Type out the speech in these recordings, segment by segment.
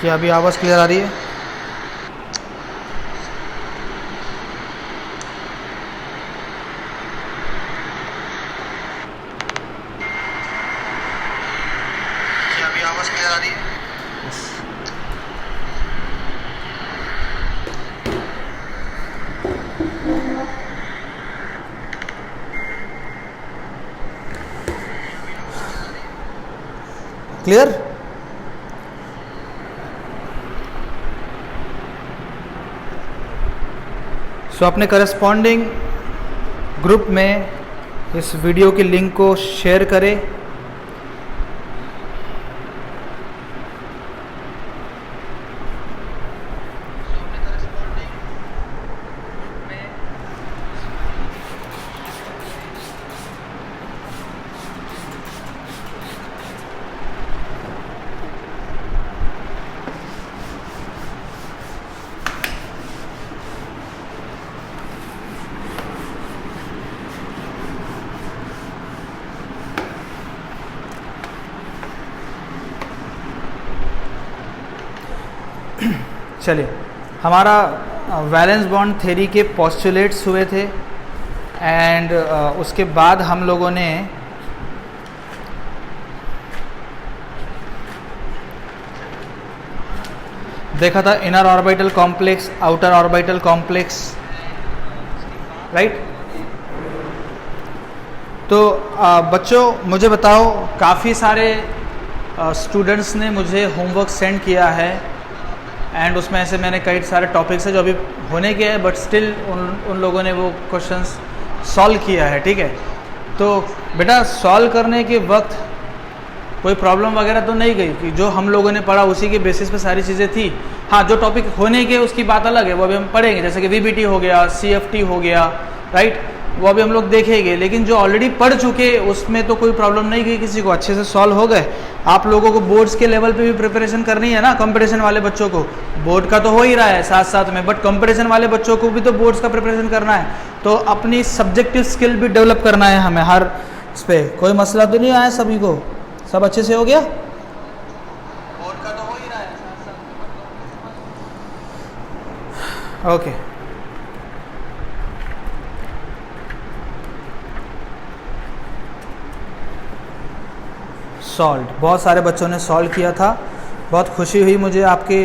क्या अभी आवाज़ क्लियर आ रही है? क्या अभी आवाज़ क्लियर आ रही है? क्लियर? सो अपने करस्पॉन्डिंग ग्रुप में इस वीडियो की लिंक को शेयर करें। चलिए, हमारा वैलेंस बॉन्ड थ्योरी के पोस्टुलेट्स हुए थे एंड उसके बाद हम लोगों ने देखा था inner orbital complex, outer orbital complex, right. तो बच्चों मुझे बताओ, काफ़ी सारे स्टूडेंट्स ने मुझे होमवर्क सेंड किया है एंड उसमें ऐसे मैंने कई सारे टॉपिक्स है जो अभी होने के हैं, बट स्टिल उन लोगों ने वो क्वेश्चंस सॉल्व किया है, ठीक है। तो बेटा सॉल्व करने के वक्त कोई प्रॉब्लम वगैरह तो नहीं गई कि जो हम लोगों ने पढ़ा उसी के बेसिस पे सारी चीज़ें थी। हाँ, जो टॉपिक होने के उसकी बात अलग है, वो अभी हम पढ़ेंगे, जैसे कि वीबीटी हो गया, सीएफटी हो गया, राइट, वो अभी हम लोग देखेंगे। लेकिन जो ऑलरेडी पढ़ चुके उसमें तो कोई प्रॉब्लम नहीं गई, किसी को अच्छे से सॉल्व हो गए। आप लोगों को बोर्ड्स के लेवल पे भी प्रिपरेशन करनी है ना, कंपटीशन वाले बच्चों को, बोर्ड का तो हो ही रहा है साथ साथ में, बट कंपटीशन वाले बच्चों को भी तो बोर्ड्स का प्रिपरेशन करना है। तो अपनी सब्जेक्टिव स्किल भी डेवलप करना है हमें हर इस पर। कोई मसला तो नहीं आया सभी को? सब अच्छे से हो गया? बोर्ड का तो हो ही रहा है साथ साथ। ओके, सॉल्व, बहुत सारे बच्चों ने सॉल्व किया था, बहुत खुशी हुई मुझे आपके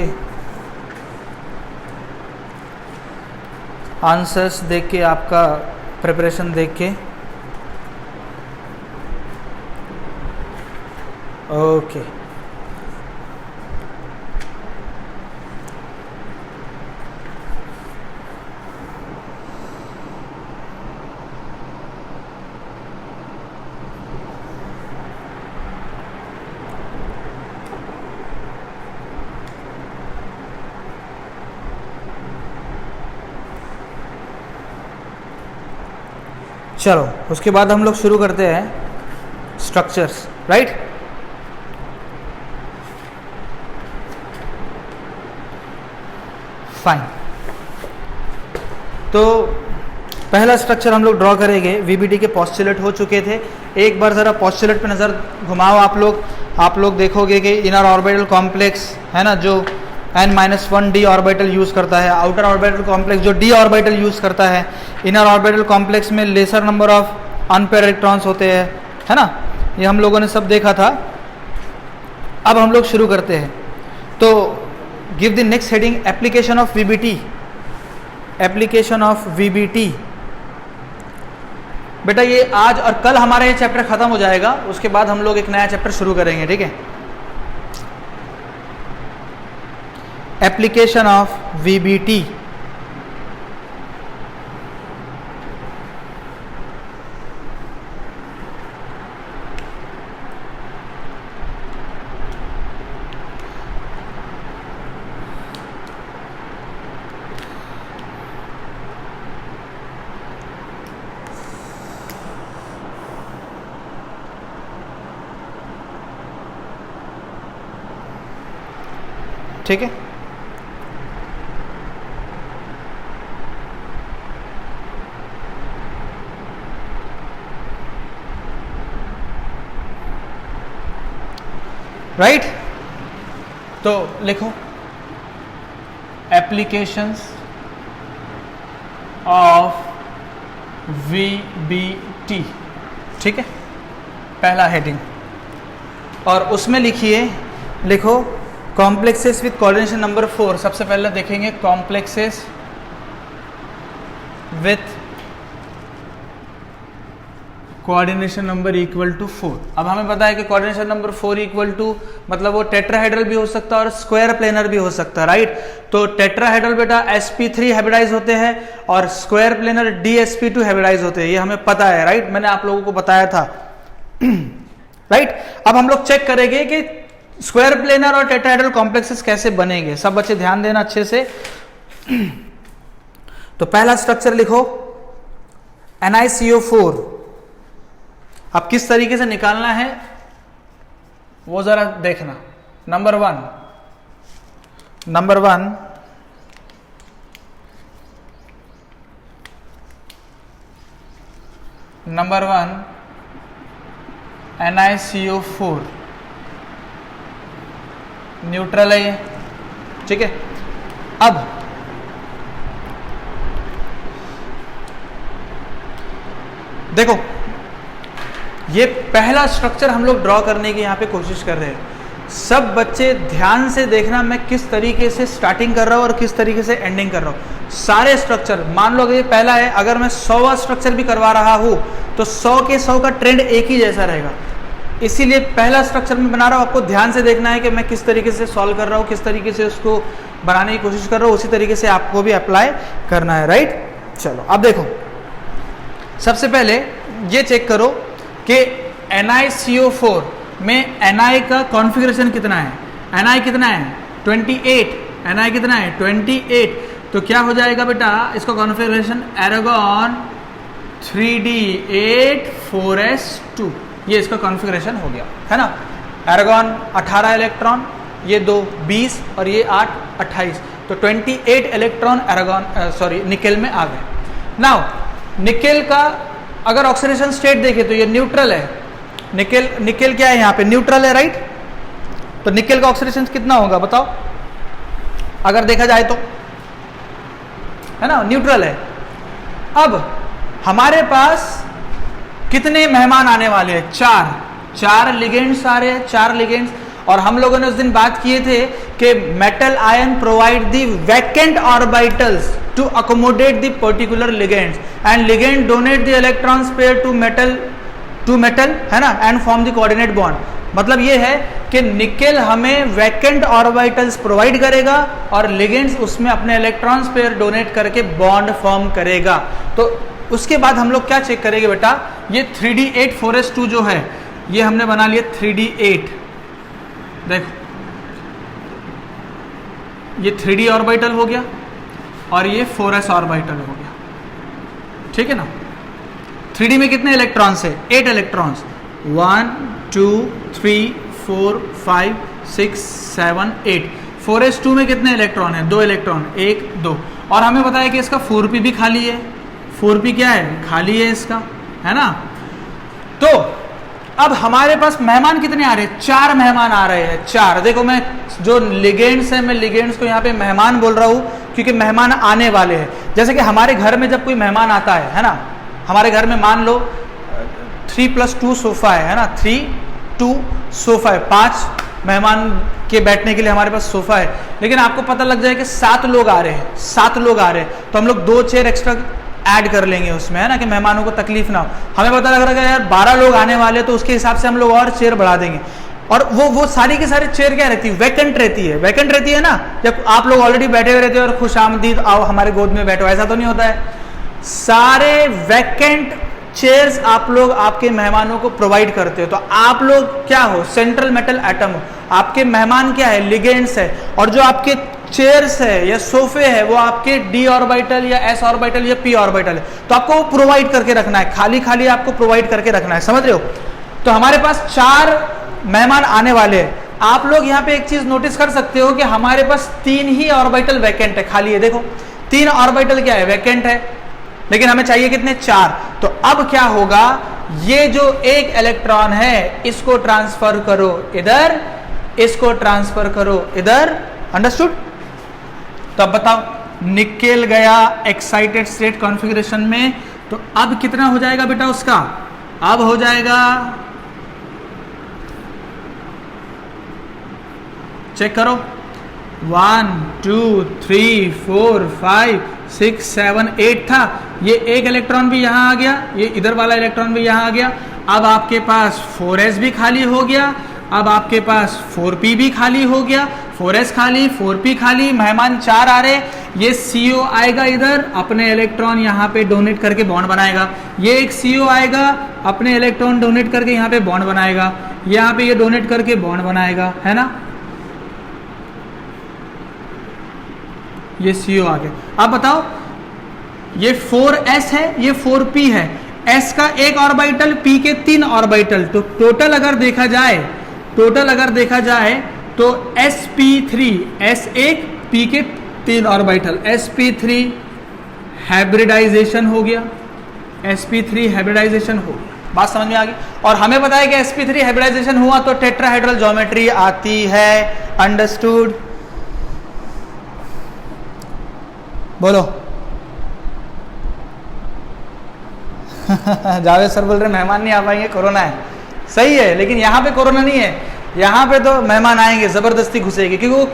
आंसर्स देख के, आपका प्रिपरेशन देख के। ओके, चलो उसके बाद हम लोग शुरू करते हैं स्ट्रक्चर्स, राइट। फाइन, तो पहला स्ट्रक्चर हम लोग ड्रॉ करेंगे। वीबीटी के पोस्टुलेट हो चुके थे, एक बार ज़रा पोस्टुलेट पे नज़र घुमाओ आप लोग देखोगे कि इनर ऑर्बिटल कॉम्प्लेक्स है ना, जो n-1 d ऑर्बिटल यूज़ करता है, आउटर ऑर्बिटल कॉम्प्लेक्स जो d ऑर्बिटल यूज़ करता है, इनर ऑर्बिटल कॉम्प्लेक्स में laser number of unpair electrons होते हैं, है ना, ये हम लोगों ने सब देखा था। अब हम लोग शुरू करते हैं। तो give the next heading, application of VBT. Application of VBT, बेटा ये आज और कल हमारा ये चैप्टर खत्म हो जाएगा, उसके बाद हम लोग एक नया चैप्टर शुरू करेंगे, ठीक है। एप्लीकेशन ऑफ वीबीटी, ठीक है। राइट, तो लिखो एप्लीकेशंस ऑफ VBT, ठीक है, पहला हेडिंग। और उसमें लिखो कॉम्प्लेक्सेस विथ कोऑर्डिनेशन नंबर 4। सबसे पहले देखेंगे complexes with coordination number equal to 4। अब हमें पता है कि कोऑर्डिनेशन नंबर 4 इक्वल टू मतलब वो टेट्राहेड्रल भी हो सकता है और स्क्वायर प्लेनर भी हो सकता है, राइट। तो टेट्राहेड्रल बेटा sp3 हाइब्रिडाइज होते हैं और स्क्वायर प्लेनर dsp2 हाइब्रिडाइज होते हैं, ये हमें पता है, राइट, मैंने आप लोगों को बताया था, राइट। अब हम लोग चेक करेंगे कि स्क्वायर प्लेनर और टेट्राहेड्रल कॉम्प्लेक्सेस कैसे बनेंगे। सब बच्चे ध्यान देना अच्छे से। तो पहला स्ट्रक्चर लिखो NiCO4। अब किस तरीके से निकालना है वो जरा देखना। नंबर वन NiCO4 न्यूट्रल है ये, ठीक है। अब देखो ये पहला स्ट्रक्चर हम लोग ड्रॉ करने की यहाँ पे कोशिश कर रहे हैं। सब बच्चे ध्यान से देखना मैं किस तरीके से स्टार्टिंग कर रहा हूँ और किस तरीके से एंडिंग कर रहा हूँ। सारे स्ट्रक्चर मान लो ये पहला है, अगर मैं 100वां स्ट्रक्चर भी करवा रहा हूँ तो 100 के 100 का ट्रेंड एक ही जैसा रहेगा। इसीलिए पहला स्ट्रक्चर में बना रहा हूँ, आपको ध्यान से देखना है कि मैं किस तरीके से सॉल्व कर रहा हूँ, किस तरीके से उसको बनाने की कोशिश कर रहा हूँ, उसी तरीके से आपको भी अप्लाई करना है, राइट। चलो अब देखो, सबसे पहले ये चेक करो कि NiCO4 में Ni का कॉन्फ़िगरेशन कितना है। Ni कितना है 28, Ni कितना है 28। तो क्या हो जाएगा बेटा इसका कॉन्फ़िगरेशन एरागोन 3D8 4s2, ये इसका कॉन्फ़िगरेशन हो गया, है ना। एरागोन 18 इलेक्ट्रॉन, ये 2 20 और ये 8 28, तो 28 इलेक्ट्रॉन एरागोन निकेल में आ गए। नाउ निकेल का अगर ऑक्सीडेशन स्टेट देखें तो ये न्यूट्रल है। निकेल क्या है यहाँ पे, न्यूट्रल है, राइट। तो निकेल का ऑक्सीडेशन कितना होगा बताओ, अगर देखा जाए तो, है ना, न्यूट्रल है। अब हमारे पास कितने मेहमान आने वाले हैं, 4 लिगेंड्स आ रहे हैं, 4 लिगेंड्स। और हम लोगों ने उस दिन बात किए थे कि metal ion provide the vacant orbitals to accommodate the particular ligands and ligand donate the electrons pair to metal, है ना, and form the coordinate bond. मतलब ये है कि निकेल हमें वैकेंट ऑर्बिटल्स प्रोवाइड करेगा और लिगेंड्स उसमें अपने इलेक्ट्रॉन्स पेयर डोनेट करके बॉन्ड फॉर्म करेगा। तो उसके बाद हम लोग क्या चेक करेंगे बेटा, ये 3D8 4s2 जो है ये हमने बना लिया 3D8। देखो ये 3D ऑर्बिटल हो गया और ये 4s ऑर्बिटल हो गया, ठीक है ना। 3D में कितने इलेक्ट्रॉन्स है, 8 इलेक्ट्रॉन्स, 1 2 3 4 5 6 7 8। 4s2 में कितने इलेक्ट्रॉन है, 2 इलेक्ट्रॉन, 1 2। और हमें बताया कि इसका 4p भी खाली है। 4p क्या है, खाली है इसका, है ना। तो अब हमारे पास मेहमान कितने आ रहे हैं, 4 मेहमान आ रहे हैं, 4। देखो मैं जो लिगेंड्स है, मैं लिगेंड्स को यहाँ पे मेहमान बोल रहा हूँ क्योंकि मेहमान आने वाले हैं। जैसे कि हमारे घर में जब कोई मेहमान आता है ना, हमारे घर में मान लो 3+2 सोफा है ना, 3 2 सोफा है, 5 मेहमान के बैठने के लिए हमारे पास सोफा है। लेकिन आपको पता लग जाए कि 7 लोग आ रहे हैं, 7 लोग आ रहे हैं, तो हम लोग 2 चेयर एक्स्ट्रा ऐड कर लेंगे उसमें, है ना, कि मेहमानों को तकलीफ ना हो। हमें पता लग रहा है यार 12 लोग आने वाले, तो उसके हिसाब से हम लोग और चेयर बढ़ा देंगे। और वो सारी की सारी चेयर क्या रहती है, वैकेंट रहती है, वैकेंट रहती है ना। जब आप लोग ऑलरेडी बैठे हुए रहते हो और खुशामदीद आओ हमारे गोद में बैठो, ऐसा तो नहीं होता है। सारे वैकेंट चेयर्स आप लोग आपके मेहमानों को प्रोवाइड करते हो। तो आप लोग क्या हो, सेंट्रल मेटल एटम हो, आपके मेहमान क्या है, लिगेंड्स है। और जो आपके चेयर्स है या सोफे है वो आपके d ऑर्बिटल या s ऑर्बिटल या p ऑर्बिटल है। तो आपको वो प्रोवाइड करके रखना है, खाली खाली आपको प्रोवाइड करके रखना है, समझ रहे हो। तो हमारे पास 4 मेहमान आने वाले हैं। आप लोग यहाँ पे एक चीज नोटिस कर सकते हो कि हमारे पास 3 ही ऑर्बिटल वैकेंट है, खाली है। देखो 3 ऑर्बिटल क्या है, वैकेंट है, लेकिन हमें चाहिए कितने, 4। तो अब क्या होगा, ये जो एक इलेक्ट्रॉन है इसको ट्रांसफर करो इधर, इसको ट्रांसफर करो इधर, अंडरस्टूड। तो अब बताओ निकेल गया एक्साइटेड स्टेट कॉन्फ़िगरेशन में, तो अब कितना हो जाएगा बेटा उसका, अब हो जाएगा, चेक करो, 1 2 3 4 5 6 7 8 था, ये एक इलेक्ट्रॉन भी यहां आ गया, ये इधर वाला इलेक्ट्रॉन भी यहां आ गया, अब आपके पास 4s भी खाली हो गया, अब आपके पास 4p भी खाली हो गया, 4s खाली 4p खाली, मेहमान 4 आ रहे, ये CO आएगा इधर, अपने इलेक्ट्रॉन यहाँ पे डोनेट करके बॉन्ड बनाएगा, ये एक CO आएगा, अपने इलेक्ट्रॉन डोनेट करके यहाँ पे बॉन्ड बनाएगा, यहाँ पे ये डोनेट करके बॉन्ड बनाएगा, है ना, ये CO आ गया। अब बताओ ये 4s है, ये 4p है, s का एक ऑर्बिटल, p के 3 ऑर्बिटल, तो टोटल अगर देखा जाए तो sp3, s एक, p के 3 ऑर्बिटल, sp3 हाइब्रिडाइजेशन हो गया, sp3 हाइब्रिडाइजेशन हो गया, बात समझ में आ गई। और हमें पता है कि sp3 हाइब्रिडाइजेशन हुआ तो टेट्राहेड्रल ज्योमेट्री आती है, अंडरस्टूड, बोलो। जावेद सर बोल रहे मेहमान नहीं आ पाएंगे, कोरोना है, सही है, लेकिन यहाँ पे कोरोना नहीं है, यहाँ पे तो मेहमान आएंगे, जबरदस्ती घुसेगी, क्योंकि वो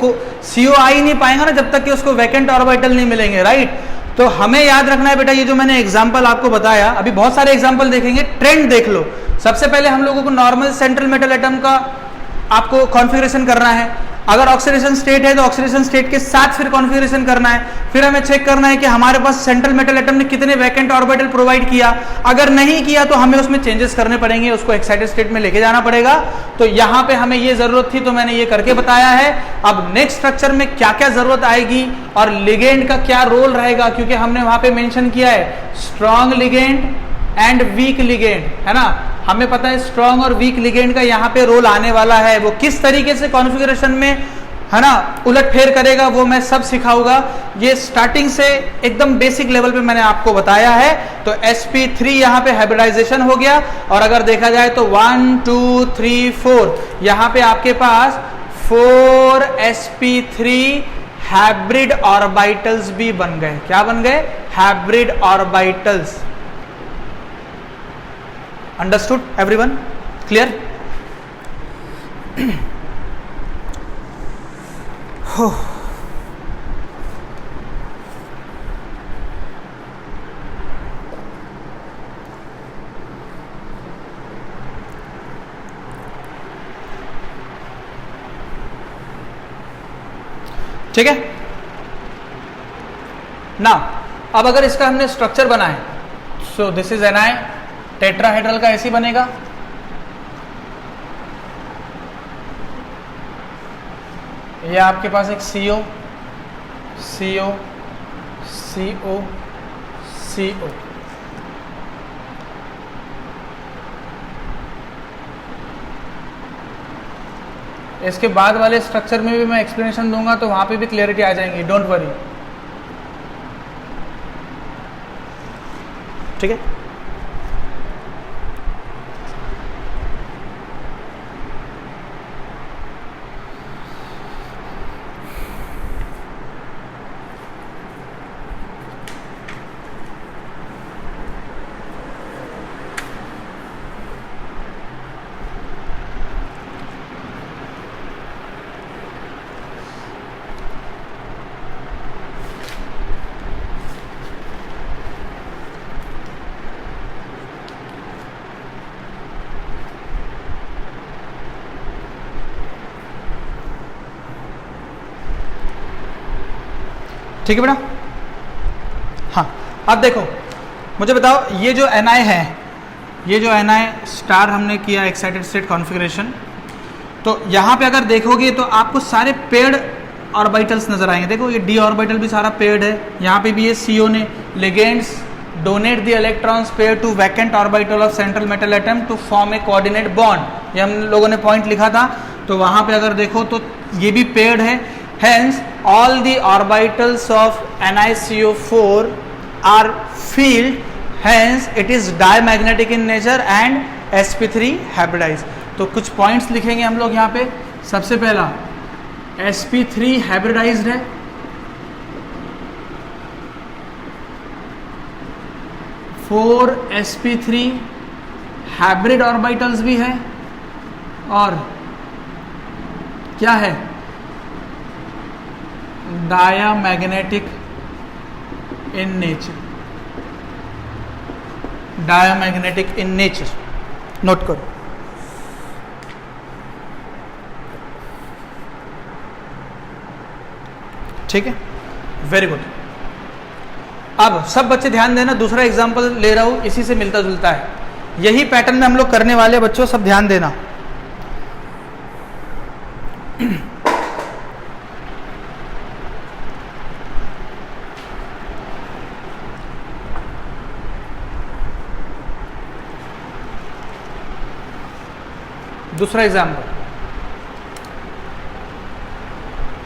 CO आ ही नहीं पाएगा ना जब तक कि उसको वैकेंट ऑर्बिटल नहीं मिलेंगे, राइट। तो हमें याद रखना है बेटा, ये जो मैंने एग्जांपल आपको बताया, अभी बहुत सारे एग्जांपल देखेंगे, ट्रेंड देख लो। सबसे पहले हम लोगों को नॉर्मल सेंट्रल मेटल एटम का आपको कॉन्फ़िगरेशन करना है, अगर ऑक्सीडेशन स्टेट है तो ऑक्सीडेशन स्टेट के साथ फिर कॉन्फ़िगरेशन करना है, फिर हमें चेक करना है कि हमारे पास सेंट्रल मेटल एटम ने कितने वैकेंट ऑर्बिटल प्रोवाइड किया, अगर नहीं किया तो हमें उसमें चेंजेस करने पड़ेंगे, उसको एक्साइटेड स्टेट में लेके जाना पड़ेगा। तो यहाँ पे हमें ये जरूरत थी तो मैंने ये करके बताया है। अब नेक्स्ट स्ट्रक्चर में क्या क्या जरूरत आएगी और लिगेंड का क्या रोल रहेगा, क्योंकि हमने वहां पे मेंशन किया है strong ligand and week ligand, है ना, हमें पता है स्ट्रॉन्ग और वीक लिगेंड का यहाँ पे रोल आने वाला है, वो किस तरीके से कॉन्फ़िगरेशन में, है ना, उलटफेर करेगा वो मैं सब सिखाऊंगा। ये स्टार्टिंग से एकदम बेसिक लेवल पे मैंने आपको बताया है। तो sp3 यहाँ पे हाइब्रिडाइजेशन हो गया, और अगर देखा जाए तो 1 2 3 4 यहाँ पे आपके पास 4 sp3 हाइब्रिड ऑर्बिटल्स भी बन गए। क्या बन गए? Hybrid orbitals. Understood everyone? Clear? ठीक है ना। अब अगर इसका हमने स्ट्रक्चर बनाए, so this is Ni, tetrahedral का ऐसे बनेगा। ये आपके पास एक CO, CO, CO, CO, इसके बाद वाले स्ट्रक्चर में भी मैं एक्सप्लेनेशन दूंगा तो वहां पे भी क्लियरिटी आ जाएंगी, डोंट वरी। ठीक है, ठीक है बेटा। हाँ, अब देखो मुझे बताओ, ये जो Ni है, ये जो Ni स्टार हमने किया एक्साइटेड स्टेट कॉन्फ़िगरेशन, तो यहाँ पे अगर देखोगे तो आपको सारे पेड ऑर्बिटल्स नजर आएंगे। देखो ये d ऑर्बिटल भी सारा पेड है, यहाँ पे भी ये CO ने ligands donate the electrons pair to vacant orbital of central metal atom to form a coordinate bond, ये हम लोगों ने पॉइंट लिखा था। तो वहाँ पे अगर देखो तो ये भी पेड है। Hence, all the orbitals of NiCO4 are filled. Hence, it is diamagnetic in nature and sp3 hybridized. तो कुछ पॉइंट्स लिखेंगे हम लोग यहाँ पे। सबसे पहला sp3 हाइब्रिडाइज्ड है, 4sp3 हाइब्रिड ऑर्बिटल्स भी है और क्या है, diamagnetic in nature, diamagnetic in nature, note करो। ठीक है, वेरी गुड। अब सब बच्चे ध्यान देना, दूसरा एग्जांपल ले रहा हूं, इसी से मिलता जुलता है, यही पैटर्न में हम लोग करने वाले बच्चों, सब ध्यान देना। दूसरा एग्जांपल,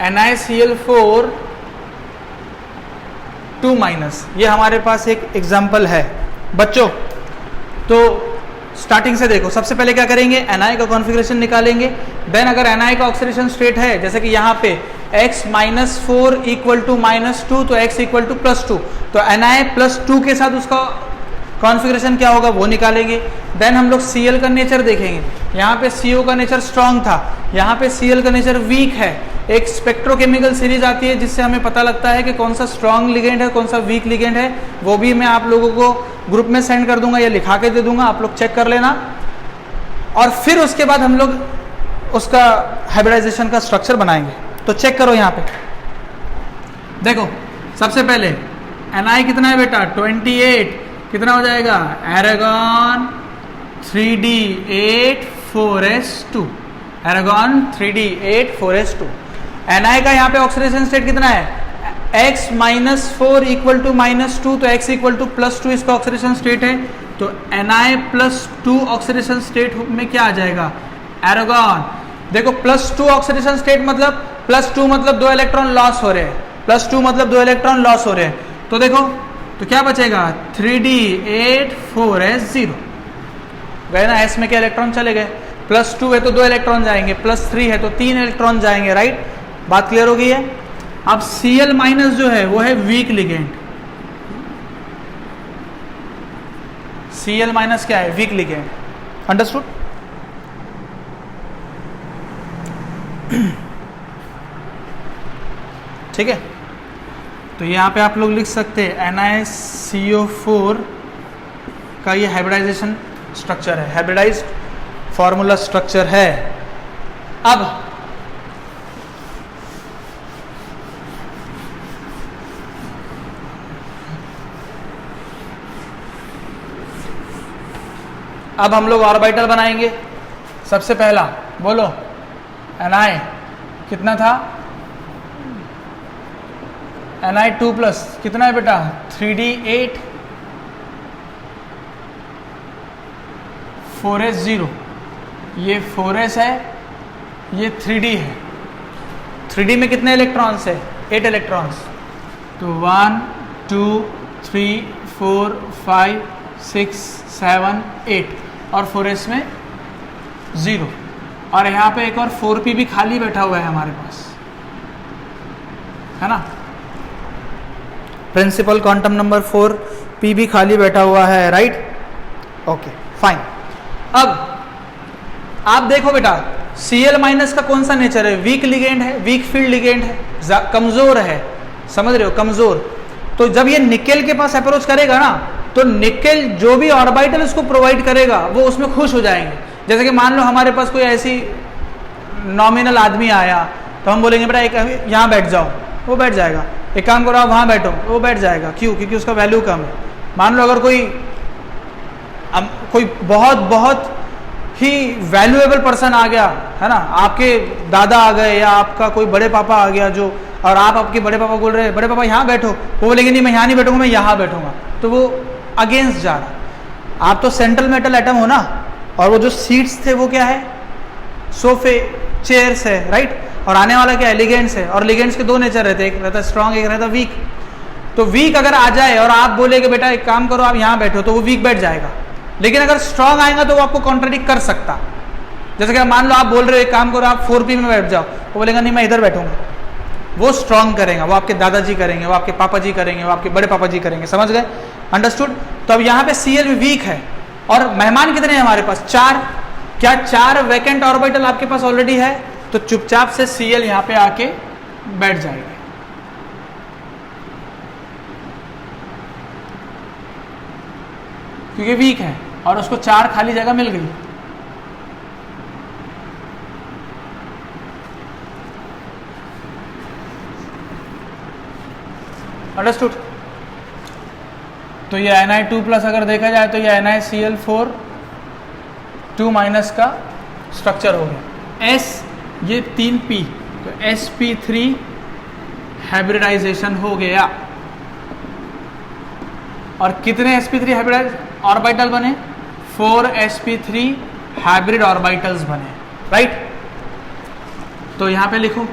NiCl4 2-, ये हमारे पास एक एग्जांपल है बच्चों। तो स्टार्टिंग से देखो, सबसे पहले क्या करेंगे, Ni का कॉन्फ़िगरेशन निकालेंगे। देन अगर Ni का ऑक्सीडेशन स्टेट है, जैसे कि यहाँ पे x -4 = -2, तो x = +2, तो Ni +2 के साथ उसका कॉन्फ़िगरेशन क्या होगा वो निकालेंगे। देन हम लोग Cl का नेचर देखेंगे, यहाँ पे CO का नेचर स्ट्रांग था, यहाँ पे Cl का नेचर वीक है। एक स्पेक्ट्रोकेमिकल सीरीज आती है जिससे हमें पता लगता है कि कौन सा स्ट्रांग लिगेंड है, कौन सा वीक लिगेंड है, वो भी मैं आप लोगों को ग्रुप में सेंड कर दूंगा या लिखा के दे दूंगा, आप लोग चेक कर लेना। और फिर उसके बाद हम लोग उसका हाइब्रिडाइजेशन का स्ट्रक्चर बनाएंगे। तो चेक करो यहाँ पे, देखो सबसे पहले Ni कितना है बेटा, 28, कितना हो जाएगा, Aragon 3d8 4s2, Aragon 3d8 4s2। Ni का यहाँ पे ऑक्सीडेशन स्टेट कितना है, x -4 = -2, तो x = +2 इसका ऑक्सीडेशन स्टेट है। तो Ni +2 ऑक्सीडेशन स्टेट में क्या आ जाएगा, एरागॉन। देखो +2 ऑक्सीडेशन स्टेट मतलब +2 मतलब 2 इलेक्ट्रॉन लॉस हो रहे हैं, +2 मतलब 2 इलेक्ट्रॉन लॉस हो रहे हैं। तो देखो तो क्या बचेगा, 3d8 4s0 गए ना, s में क्या इलेक्ट्रॉन चले गए, +2 है तो 2 इलेक्ट्रॉन जाएंगे, +3 है तो 3 इलेक्ट्रॉन जाएंगे, राइट। बात क्लियर हो गई है। अब Cl- जो है वो है वीक लिगेंड, Cl- क्या है, वीक लिगेंड, अंडरस्टूड। ठीक है, तो यहाँ पे आप लोग लिख सकते हैं NiCO4 का ये हाइब्रिडाइजेशन स्ट्रक्चर है, हाइब्रिडाइज्ड फॉर्मूला स्ट्रक्चर है। अब हम लोग ऑर्बिटल बनाएंगे। सबसे पहला बोलो, Ni कितना था, Ni2+ कितना है बेटा, 3d8 4s0, ये 4s है, ये 3d है। 3d में कितने इलेक्ट्रॉन्स है, 8 इलेक्ट्रॉन्स। तो 1 2 3 4 5 6 7 8 और 4s में 0, और यहाँ पे एक और 4p भी खाली बैठा हुआ है हमारे पास, है ना। प्रिंसिपल क्वांटम नंबर 4p भी खाली बैठा हुआ है, राइट। Okay fine. अब आप देखो बेटा, Cl- का कौन सा नेचर है, वीक लिगेंड है, वीक फील्ड लिगेंड है, कमजोर है, समझ रहे हो, कमजोर। तो जब ये निकेल के पास अप्रोच करेगा ना, तो निकेल जो भी ऑर्बिटल उसको प्रोवाइड करेगा वो उसमें खुश हो जाएंगे। जैसे कि मान लो हमारे पास कोई ऐसी नॉमिनल आदमी आया, तो हम बोलेंगे बेटा एक यहाँ बैठ जाओ, वो बैठ जाएगा। एक काम करो आप वहाँ बैठो, वो बैठ जाएगा। क्यों? क्योंकि उसका वैल्यू कम है। मान लो अगर कोई बहुत बहुत ही वैल्यूएबल पर्सन आ गया, है ना, आपके दादा आ गए या आपका कोई बड़े पापा आ गया जो, और आप आपके बड़े पापा बोल रहे हैं बड़े पापा यहाँ बैठो, वो बोलेंगे नहीं मैं यहाँ नहीं बैठूंगा, मैं यहाँ बैठूंगा, तो वो अगेंस्ट जा रहा। आप तो सेंट्रल मेटल एटम हो ना, और वो जो सीट्स थे वो क्या है, सोफे चेयर्स है, राइट। और आने वाला क्या है, लिगेंड्स है। और लिगेंड्स के दो नेचर रहते हैं, एक रहता है स्ट्रांग, एक रहता है वीक। तो वीक अगर आ जाए और आप बोले कि बेटा एक काम करो आप यहाँ बैठो, तो वो वीक बैठ जाएगा। लेकिन अगर स्ट्रांग आएगा तो वो आपको कॉन्ट्राडिक्ट कर सकता। जैसे कि मान लो आप बोल रहे हो एक काम करो आप 4p में बैठ जाओ, वो बोलेगा नहीं मैं इधर बैठूंगा। वो स्ट्रांग करेगा, वो आपके दादाजी करेंगे, वो आपके पापा जी करेंगे, वो आपके बड़े पापा जी करेंगे, समझ गए। अंडरस्टूड। तो अब यहाँ पे Cl भी वीक है और मेहमान कितने हैं हमारे पास? 4। क्या 4 वैकेंट ऑर्बिटल आपके पास ऑलरेडी है? तो चुपचाप से Cl यहाँ पे आके बैठ जाएगा। क्योंकि वीक है और उसको 4 खाली जगह मिल गई। अंडरस्टूड। तो ये Na2+ अगर देखा जाए तो ये NaCl4 2- का स्ट्रक्चर हो गया। S ये 3p तो sp3 हाइब्रिडाइजेशन हो गया। और कितने sp3 हाइब्रिड ऑर्बिटल बने? 4 sp3 हाइब्रिड ऑर्बिटल्स बने, राइट। तो यहां पे लिखो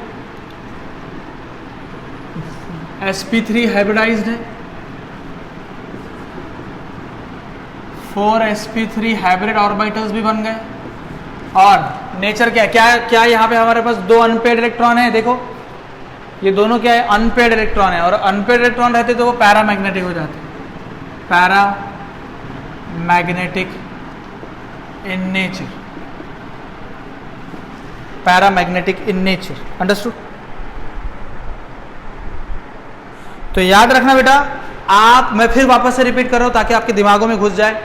sp3 हाइब्रिडाइज्ड है, 4 sp3 हाइब्रिड ऑर्बिटल्स भी बन गए। और नेचर क्या क्या क्या यहाँ पे हमारे पास 2 अनपेड इलेक्ट्रॉन है। देखो ये दोनों क्या है? अनपेड इलेक्ट्रॉन है। और अनपेड इलेक्ट्रॉन रहते तो वो पैरामैग्नेटिक हो जाते, paramagnetic in nature, paramagnetic in nature. Understood. तो याद रखना बेटा, आप, मैं फिर वापस से रिपीट कर रहा हूं ताकि आपके दिमागों में घुस जाए।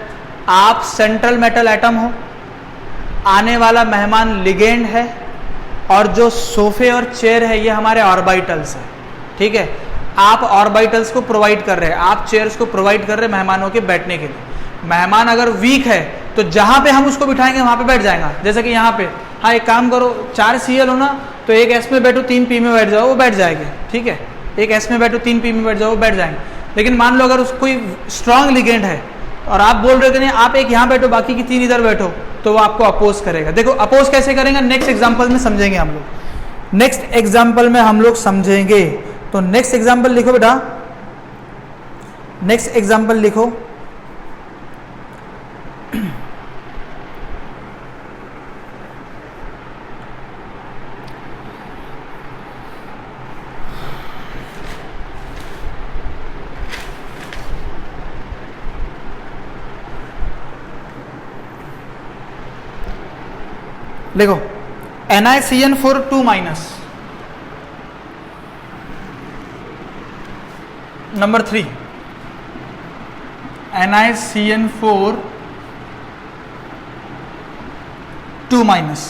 आप सेंट्रल मेटल एटम हो, आने वाला मेहमान लिगेंड है, और जो सोफे और चेयर है ये हमारे ऑर्बिटल्स है, ठीक है। आप ऑर्बिटल्स को प्रोवाइड कर रहे हैं, आप चेयर्स को प्रोवाइड कर रहे हैं मेहमानों के बैठने के लिए। मेहमान अगर वीक है तो जहां पे हम उसको बिठाएंगे वहां पे बैठ जाएगा। जैसे कि यहाँ पे, हाँ एक काम करो, 4 Cl हो ना, तो एक S में बैठो 3 P में बैठ जाओ, वो बैठ जाएंगे, ठीक है। एक S में बैठो 3 P में बैठ जाओ, वो बैठ जाएंगे। लेकिन मान लो अगर उसको कोई स्ट्रांग लिगेंड है और आप बोल रहे हो कि नहीं आप एक यहाँ बैठो बाकी की 3 इधर बैठो, तो वो आपको अपोज करेगा। देखो अपोज कैसे करेंगे, नेक्स्ट एग्जांपल में समझेंगे हम लोग, नेक्स्ट एग्जांपल में हम लोग समझेंगे। तो नेक्स्ट एग्जांपल लिखो बेटा, नेक्स्ट एग्जांपल लिखो। देखो NiCN4 2-। Number 3 NiCN4 2-।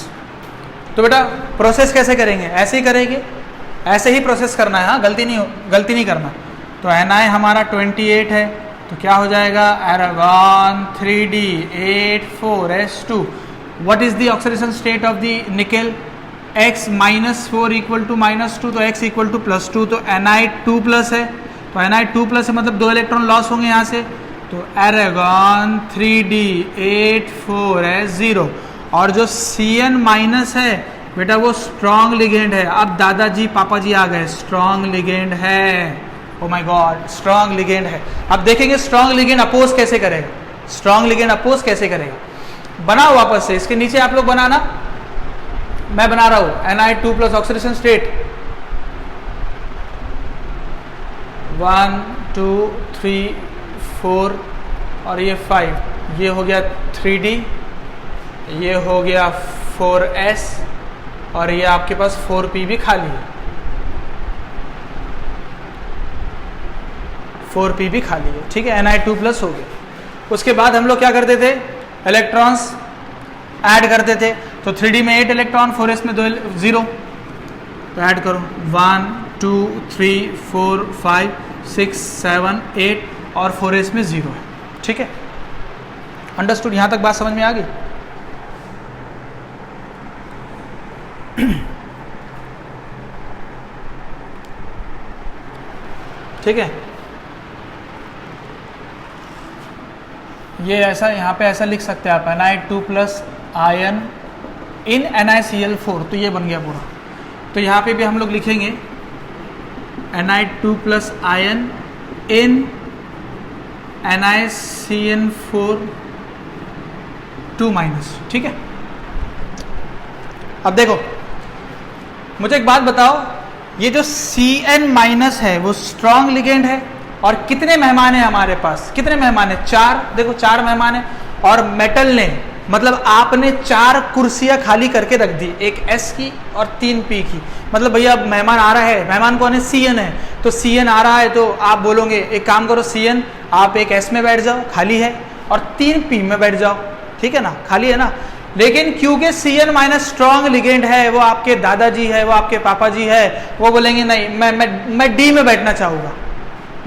तो बेटा प्रोसेस कैसे करेंगे? ऐसे ही करेंगे, ऐसे ही प्रोसेस करना है, हाँ गलती नहीं करना। तो Na हमारा 28 है, तो क्या हो जाएगा? Argon 3D8 4s2। What is the oxidation state of the nickel? X -4 = -2, तो X = +2, तो Na2+ है, तो Na2+ है मतलब 2 इलेक्ट्रॉन लॉस होंगे यहाँ से, तो Argon 3D8 4s0। और जो Cn- है बेटा वो स्ट्रॉन्ग लिगेंड है। अब दादाजी पापा जी आ गए, स्ट्रॉन्ग लिगेंड है। Oh my God, strong ligand है। अब देखेंगे स्ट्रॉन्ग लिगेंड अपोज कैसे करेगा, स्ट्रॉन्ग लिगेंड अपोज कैसे करेगा। बनाओ वापस से, इसके नीचे आप लोग बनाना, मैं बना रहा हूं। Na2+ ऑक्सीडेशन स्टेट 1 2 3 4 और ये 5, ये हो गया 3D, ये हो गया 4s और ये आपके पास 4p भी खाली है, 4p भी खाली है, ठीक है। Na2+ हो गया। उसके बाद हम लोग क्या करते थे? इलेक्ट्रॉन्स ऐड करते थे। तो 3D में 8 इलेक्ट्रॉन, 4s में 2 0, तो ऐड करो 1 2 3 4 5 6 7 8 और 4s में 0 है, ठीक है। अंडरस्टूड? यहां तक बात समझ में आ गई? ठीक है। ये ऐसा यहाँ पे ऐसा लिख सकते हैं आप, Na2+ आयन इन NiCl4, तो ये बन गया पूरा। तो यहाँ पे भी हम लोग लिखेंगे Na2+ आयन इन NiCN4 2-, ठीक है। अब देखो मुझे एक बात बताओ, ये जो Cn- है वो स्ट्रॉन्ग लिगेंड है और कितने मेहमान हैं हमारे पास, कितने मेहमान हैं, 4, देखो 4 मेहमान हैं। और मेटल ने, मतलब आपने 4 कुर्सियां खाली करके रख दी, एक एस की और 3 पी की। मतलब भैया मेहमान आ रहा है, मेहमान कौन है, सीएन है, तो सीएन आ रहा है तो आप बोलोगे एक काम करो सीएन आप एक एस में बैठ जाओ, खाली है, और 3 पी में बैठ जाओ, ठीक है ना, खाली है ना। लेकिन क्योंकि सीएन माइनस स्ट्रॉन्ग लिगेंड है, वो आपके दादाजी है, वो आपके पापा जी है, वो बोलेंगे नहीं मैं डी में बैठना चाहूंगा,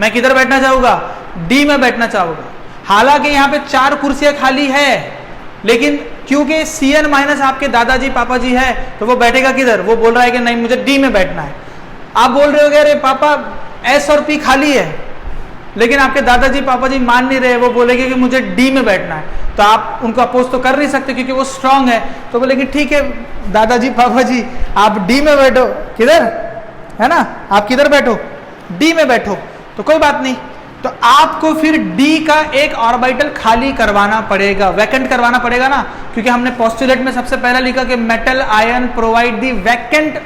मैं किधर बैठना चाहूंगा, डी में बैठना चाहूंगा। हालांकि यहाँ पे 4 कुर्सियां खाली है, लेकिन क्योंकि सीएन माइनस आपके दादाजी पापा जी है तो वो बैठेगा किधर, वो बोल रहा है कि नहीं मुझे डी में बैठना है। आप बोल रहे हो अरे पापा एस और पी खाली है, लेकिन आपके दादाजी पापा जी मान नहीं रहे, वो बोलेंगे कि मुझे डी में बैठना है, तो आप उनको अपोज तो कर नहीं सकते क्योंकि वो स्ट्रांग है। तो बोलेंगे ठीक है दादाजी पापा जी आप डी में बैठो, किधर है ना, आप किधर बैठो, डी में बैठो, तो कोई बात नहीं। तो आपको फिर डी का एक ऑर्बिटल खाली करवाना पड़ेगा, वैकेंट करवाना पड़ेगा ना, क्योंकि हमने पोस्टुलेट में सबसे पहला लिखा कि metal ion provide the vacant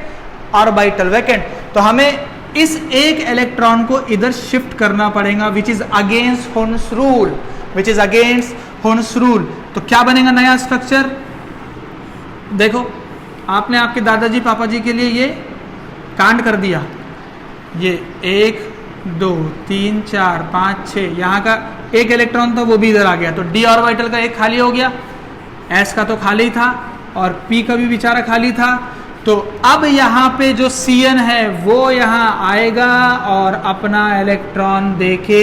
orbital, vacant. तो हमें इस एक इलेक्ट्रॉन को इधर शिफ्ट करना पड़ेगा, which is against होन्स rule, which is against होन्स rule. तो क्या बनेगा नया स्ट्रक्चर, देखो आपने आपके दादाजी पापा जी के लिए ये कांड कर दिया, ये 1 2 3 4 5 6, यहाँ का एक इलेक्ट्रॉन था वो भी इधर आ गया, तो डी ऑर्बिटल का एक खाली हो गया, एस का तो खाली था और पी का भी बेचारा खाली था। तो अब यहाँ पे जो सीएन है वो यहाँ आएगा और अपना इलेक्ट्रॉन देके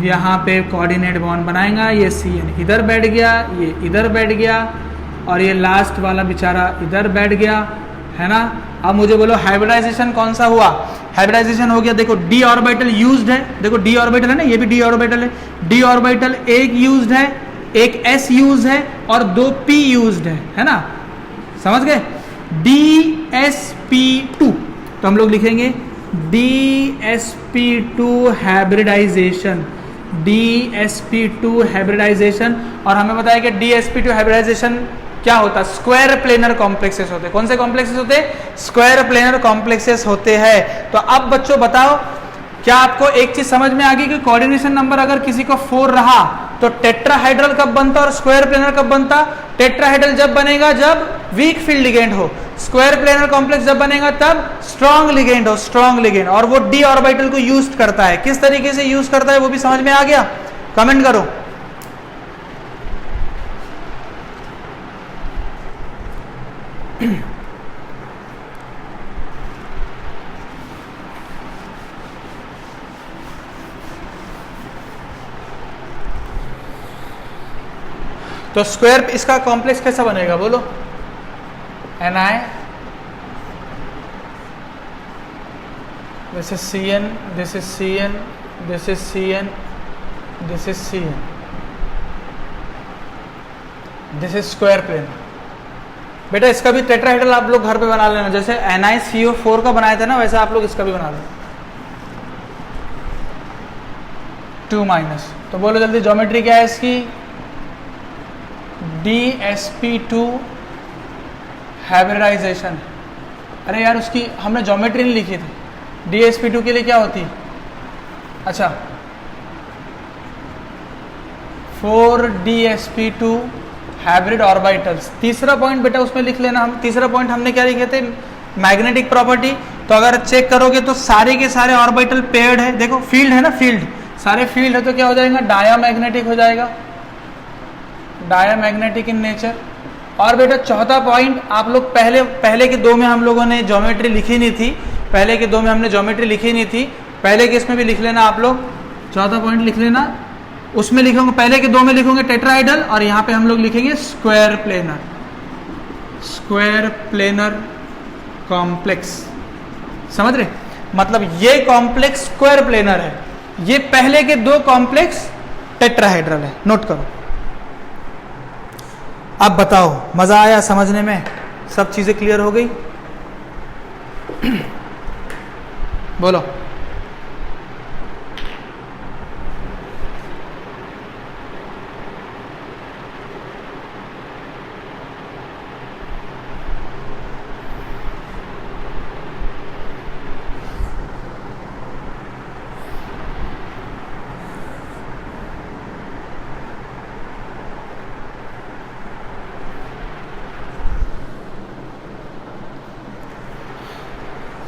यहाँ पे कोऑर्डिनेट बॉन्ड बनाएगा। ये सीएन इधर बैठ गया, ये इधर बैठ गया और ये लास्ट वाला बेचारा इधर बैठ गया, है ना। अब मुझे बोलो हाइब्रिडाइजेशन कौन सा हुआ, हाइब्रिडाइजेशन हो गया, देखो डी ऑर्बिटल यूज्ड है, देखो डी ऑर्बिटल है ना, ये भी डी ऑर्बिटल है, डी ऑर्बिटल एक यूज्ड है, एक एस यूज है और 2 पी यूज्ड है ना, समझ गए। DsP2, तो हम लोग लिखेंगे DsP2 हाइब्रिडाइजेशन, DsP2 हाइब्रिडाइजेशन। और हमें बताया कि DsP2 हाइब्रिडाइजेशन क्या होता है, स्क्वायर प्लेनर कॉम्प्लेक्सेस होते हैं। कौन से कॉम्प्लेक्सेस होते हैं, स्क्वायर प्लेनर कॉम्प्लेक्सेस होते हैं। तो अब बच्चों बताओ क्या आपको एक चीज समझ में आ गई कि कोऑर्डिनेशन नंबर अगर किसी को 4 रहा तो टेट्राहाइड्रल कब बनता और स्क्वायर प्लेनर कब बनता, टेट्राहाइड्रल जब बनेगा जब वीक फील्ड लिगेंड हो, स्क्वायर प्लेनर कॉम्प्लेक्स जब बनेगा तब स्ट्रॉन्ग लिगेंड हो, स्ट्रॉन्ग लिगेंड। और वो डी ऑर्बिटल को यूज करता है, किस तरीके से यूज करता है वो भी समझ में आ गया, कमेंट करो। तो स्क्वायर इसका कॉम्प्लेक्स कैसा बनेगा बोलो, Ni, this is Cn, this is Cn, this is Cn, this is Cn, this is square plane. बेटा इसका भी टेट्राहाइड्रल आप लोग घर पे बना लेना, जैसे NiCO4 का बनाया था ना वैसा आप लोग इसका भी बना लेना, 2-। तो बोलो जल्दी ज्योमेट्री क्या है इसकी, DsP2 हाइब्रिडाइजेशन। अरे यार उसकी हमने ज्योमेट्री नहीं लिखी थी, DsP2 के लिए क्या होती, अच्छा 4DsP2 हाइब्रिड ऑर्बिटल्स। तीसरा पॉइंट बेटा उसमें लिख लेना, हम तीसरा पॉइंट हमने क्या लिखे थे, मैग्नेटिक प्रॉपर्टी। तो अगर चेक करोगे तो सारे के सारे ऑर्बिटल पेयर्ड है, देखो फील्ड है ना, फील्ड सारे फील्ड है तो क्या हो जाएगा, डायामैग्नेटिक हो जाएगा, डायामैग्नेटिक इन नेचर। और बेटा चौथा पॉइंट आप लोग पहले के 2 में हम लोगों ने ज्योमेट्री लिखी नहीं थी, पहले के 2 में हमने ज्योमेट्री लिखी नहीं थी, पहले के इसमें भी लिख लेना आप लोग, चौथा पॉइंट लिख लेना, उसमें लिखोगे पहले के 2 में लिखोगे टेट्राहाइड्रल और यहाँ पे हम लोग लिखेंगे square planar, square planar complex. समझ रहे, मतलब ये कॉम्प्लेक्स स्क्वायर प्लेनर है, ये पहले के 2 कॉम्प्लेक्स टेट्राहाइड्रल है, नोट करो। अब बताओ मजा आया समझने में, सब चीजें क्लियर हो गई, बोलो।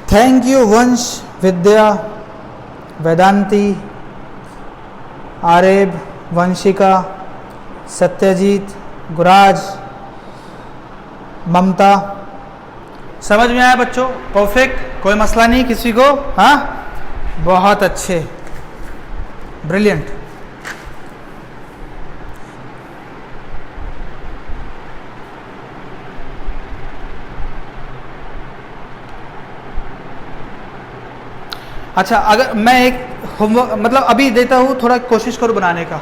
थैंक यू वंश, विद्या, वेदांती, आरेब, वंशिका, सत्यजीत, गुराज, ममता। समझ में आया बच्चों? परफेक्ट, कोई मसला नहीं किसी को? हाँ, बहुत अच्छे, ब्रिलियंट। अच्छा, अगर मैं एक होमवर्क मतलब अभी देता हूँ, थोड़ा कोशिश करो बनाने का।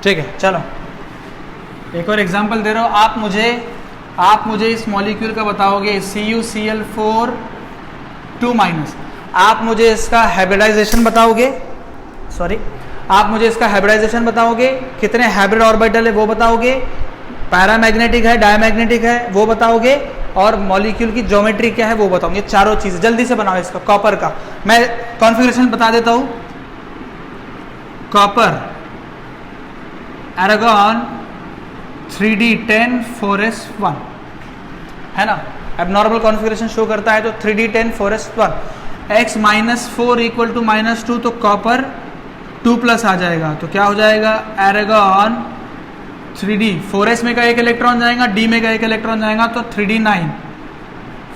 ठीक है, चलो एक और एग्जांपल दे रहा हूँ। आप मुझे इस मॉलिक्यूल का बताओगे, CuCl4 2-। आप मुझे इसका हाइब्रिडाइजेशन बताओगे, आप मुझे इसका हाइब्रिडाइजेशन बताओगे, कितने हाइब्रिड ऑर्बिटल है वो बताओगे, पैरामैग्नेटिक है डायमैग्नेटिक है वो बताओगे, और मॉलिक्यूल की ज्योमेट्री क्या है वो बताओगे। चारों चीज़ जल्दी से बनाओ इसका। कॉपर का मैं कॉन्फ़िगरेशन बता देता हूँ। कॉपर एरागॉन 3d10 4s1 है ना, एबनॉर्मल कॉन्फ़िगरेशन शो करता है तो 3d10 4s1 x -4 = -2, तो कॉपर 2+ आ जाएगा, तो क्या हो जाएगा एरागॉन 3d 4s में का एक इलेक्ट्रॉन जाएगा, d में का एक इलेक्ट्रॉन जाएगा, तो 3d9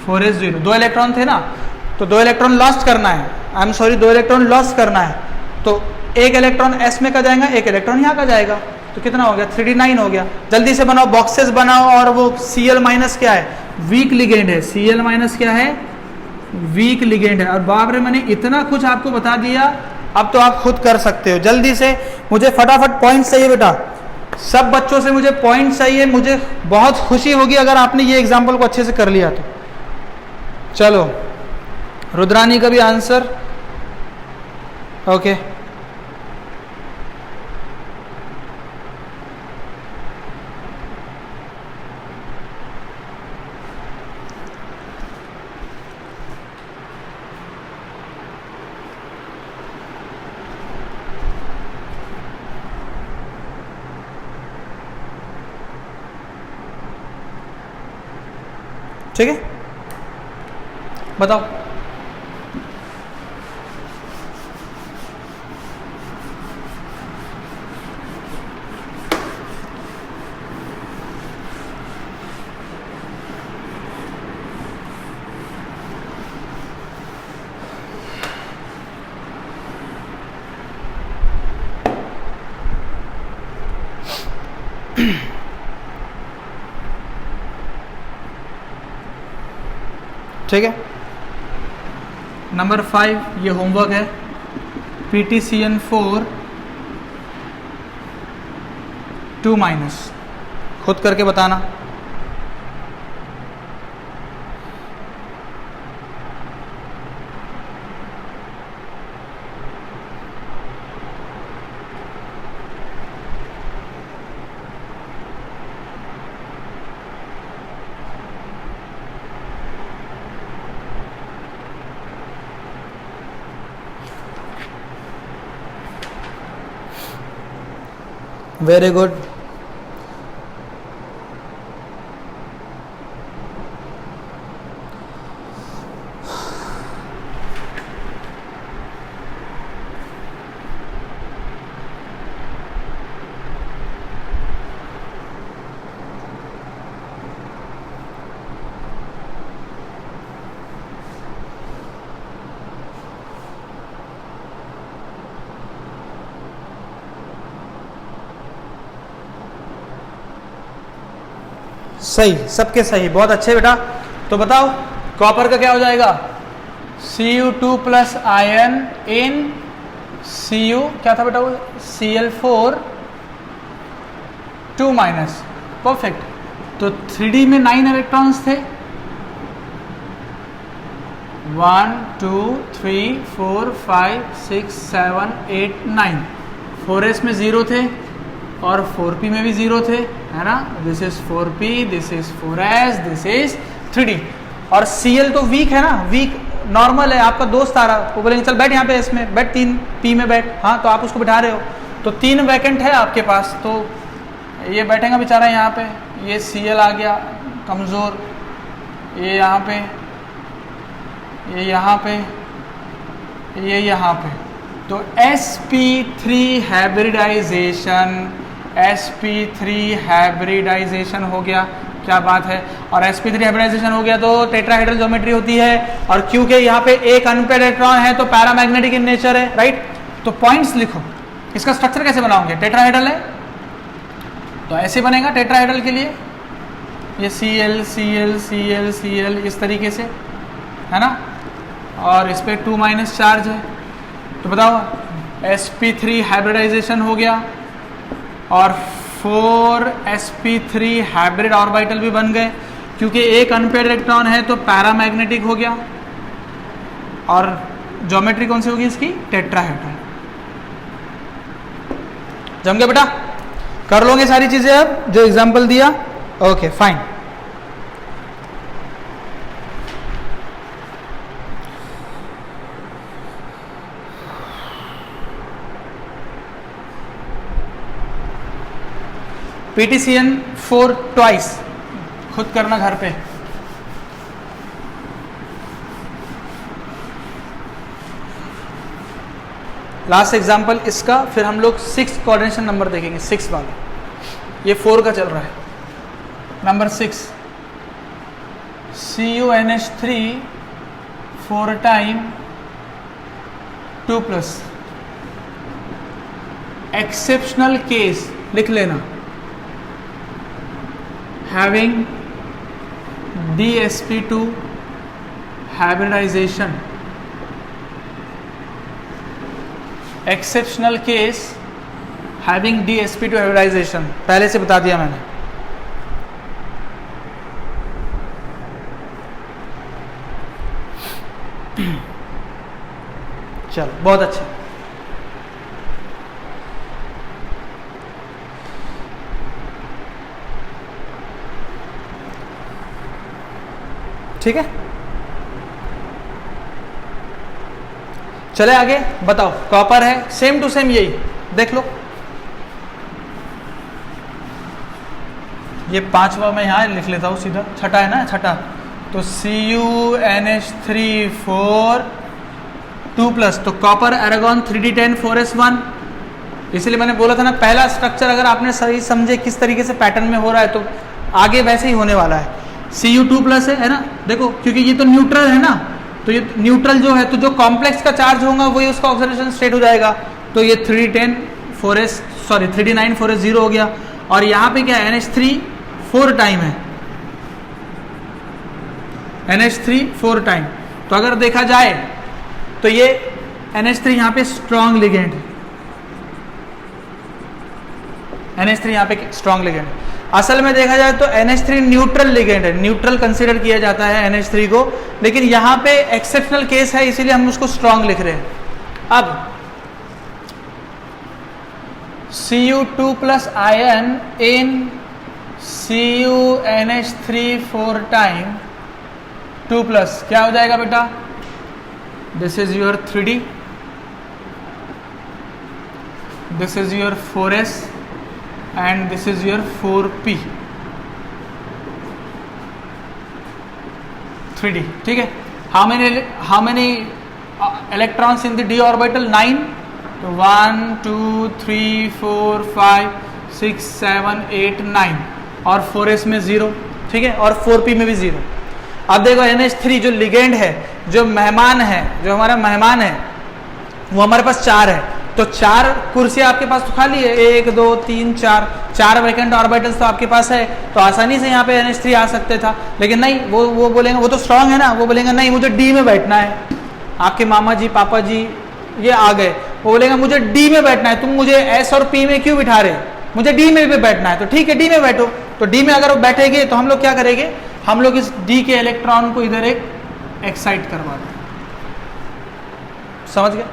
4s0। 2 इलेक्ट्रॉन थे ना, तो 2 इलेक्ट्रॉन लॉस्ट करना है, 2 इलेक्ट्रॉन लॉस्ट करना है, तो एक इलेक्ट्रॉन s में का जाएगा, एक इलेक्ट्रॉन यहाँ का जाएगा, तो कितना हो गया 3d9 हो गया। जल्दी से बनाओ, बॉक्सेस बनाओ। और वो Cl- क्या है, वीक लिगेंड है। Cl- क्या है, वीक लिगेंड है। और बाप रे, मैंने इतना कुछ आपको बता दिया, अब तो आप खुद कर सकते हो। जल्दी से मुझे फटाफट पॉइंट्स चाहिए बेटा, सब बच्चों से मुझे पॉइंट्स चाहिए। मुझे बहुत खुशी होगी अगर आपने ये एग्जाम्पल को अच्छे से कर लिया तो। चलो, रुद्रानी का भी आंसर ओके। ठीक है, बताओ। ठीक है, नंबर 5 ये होमवर्क है। PtCN4 2-, खुद करके बताना। Very good. सही, सबके सही, बहुत अच्छे बेटा। तो बताओ कॉपर का क्या हो जाएगा, Cu2+ आयन इन Cu क्या था बेटा वो, Cl4 2-। परफेक्ट। तो 3d में 9 इलेक्ट्रॉन्स थे, 1 2 3 4 5 6 7 8 9। 4s में 0 थे और 4p में भी 0 थे, है ना। This is 4p, this is 4s, this is 3d। और Cl तो वीक है ना, वीक नॉर्मल है। आपका दोस्त आ रहा, वो बोलेंगे चल बैठ यहाँ पे, इसमें बैठ, 3p में बैठ, हाँ तो आप उसको बिठा रहे हो, तो 3 वैकेंट है आपके पास, तो ये बैठेगा बेचारा यहाँ पे। ये Cl आ गया कमज़ोर, ये यहाँ पे, ये यहाँ पे, ये यहाँ पे। तो sp3 हाइब्रिडाइजेशन, sp3 हाइब्रिडाइजेशन हो गया, क्या बात है। और sp3 हाइब्रिडाइजेशन हो गया तो टेट्राहेड्रल ज्योमेट्री होती है, और क्योंकि यहाँ पे एक अनपेयर्ड इलेक्ट्रॉन है तो पैरामैग्नेटिक इन नेचर है, राइट। तो पॉइंट्स लिखो, इसका स्ट्रक्चर कैसे बनाओगे, टेट्राहेड्रल है तो ऐसे बनेगा टेट्राहेड्रल के लिए, ये Cl Cl Cl Cl इस तरीके से, है ना। और इस पे 2- चार्ज है, तो बताओ sp3 हाइब्रिडाइजेशन हो गया और 4 sp3 हाइब्रिड ऑर्बिटल भी बन गए, क्योंकि एक अनपेयर्ड इलेक्ट्रॉन है तो पैरामैग्नेटिक हो गया। और ज्योमेट्री कौन सी होगी इसकी, टेट्राहेड्रल। जम गया बेटा, कर लोगे सारी चीजें अब जो एग्जांपल दिया, ओके फाइन। PTCN 4 ट्वाइस, खुद करना घर पे। लास्ट एग्जाम्पल इसका, फिर हम लोग 6 कोऑर्डिनेशन नंबर देखेंगे, 6 वाला, ये 4 का चल रहा है। Number 6, CuNH3 4 time 2+। Exceptional case लिख लेना, having dsp2 hybridization, exceptional case having dsp2 hybridization, पहले से बता दिया मैंने। चलो बहुत अच्छा, ठीक है। चले आगे, बताओ कॉपर है, सेम टू सेम यही देख लो। ये 5वां मैं यहाँ लिख लेता हूँ सीधा, छठा है ना, छठा। तो CuNH3 4 2+, तो कॉपर एरागॉन 3d10 4s1। इसलिए मैंने बोला था ना, पहला स्ट्रक्चर अगर आपने सही समझे किस तरीके से पैटर्न में हो रहा है तो आगे वैसे ही होने वाला है। Cu2+ है ना, देखो क्योंकि ये तो न्यूट्रल है ना, तो ये न्यूट्रल जो है तो जो कॉम्प्लेक्स का चार्ज होगा वही उसका ऑक्सीडेशन स्टेट हो जाएगा। तो ये 3d10 4s, sorry 3d9 4s0 हो गया। और यहाँ पे क्या है, NH3 4 टाइम है, NH3 4 टाइम। तो अगर देखा जाए तो ये NH3 यहाँ पे स्ट्रॉन्ग लिगेंड है, NH3 यहाँ पे स्ट्रॉन्ग लिगेंड है। असल में देखा जाए तो NH3 न्यूट्रल लिगेंड है, न्यूट्रल कंसीडर किया जाता है NH3 को, लेकिन यहाँ पे एक्सेप्शनल केस है इसीलिए हम उसको स्ट्रॉन्ग लिख रहे हैं। अब Cu2+ आयन इन CuNH3 4 टाइम 2+, क्या हो जाएगा बेटा, this is your 3d, this is your 4s and this is your 4p 3d, ठीक है। how many electrons in the d orbital, 9। तो 1 2 3 4 5 6 7 8 9, और 4s में 0, ठीक है, और 4p में भी 0। अब देखो NH3 जो लिगेंड है, जो मेहमान है, जो हमारा मेहमान है, वो हमारे पास 4 है। तो 4 कुर्सियां आपके पास तो खाली है, 1 2 3 4 वैकेंट ऑर्बिटल्स तो आपके पास है, तो आसानी से यहाँ पे NH3 आ सकते था। लेकिन नहीं, वो बोलेंगे, वो तो स्ट्रांग है ना, वो बोलेंगे नहीं मुझे D में बैठना है। आपके मामा जी पापा जी ये आ गए, वो बोलेगा मुझे D में बैठना है, तुम मुझे S और P में क्यों बिठा रहे, मुझे D में भी बैठना है। तो ठीक है D में बैठो। तो D में अगर वो बैठेंगे तो हम लोग क्या करेंगे, हम लोग इस D के इलेक्ट्रॉन को इधर एक एक्साइट करवा दें। समझ गए।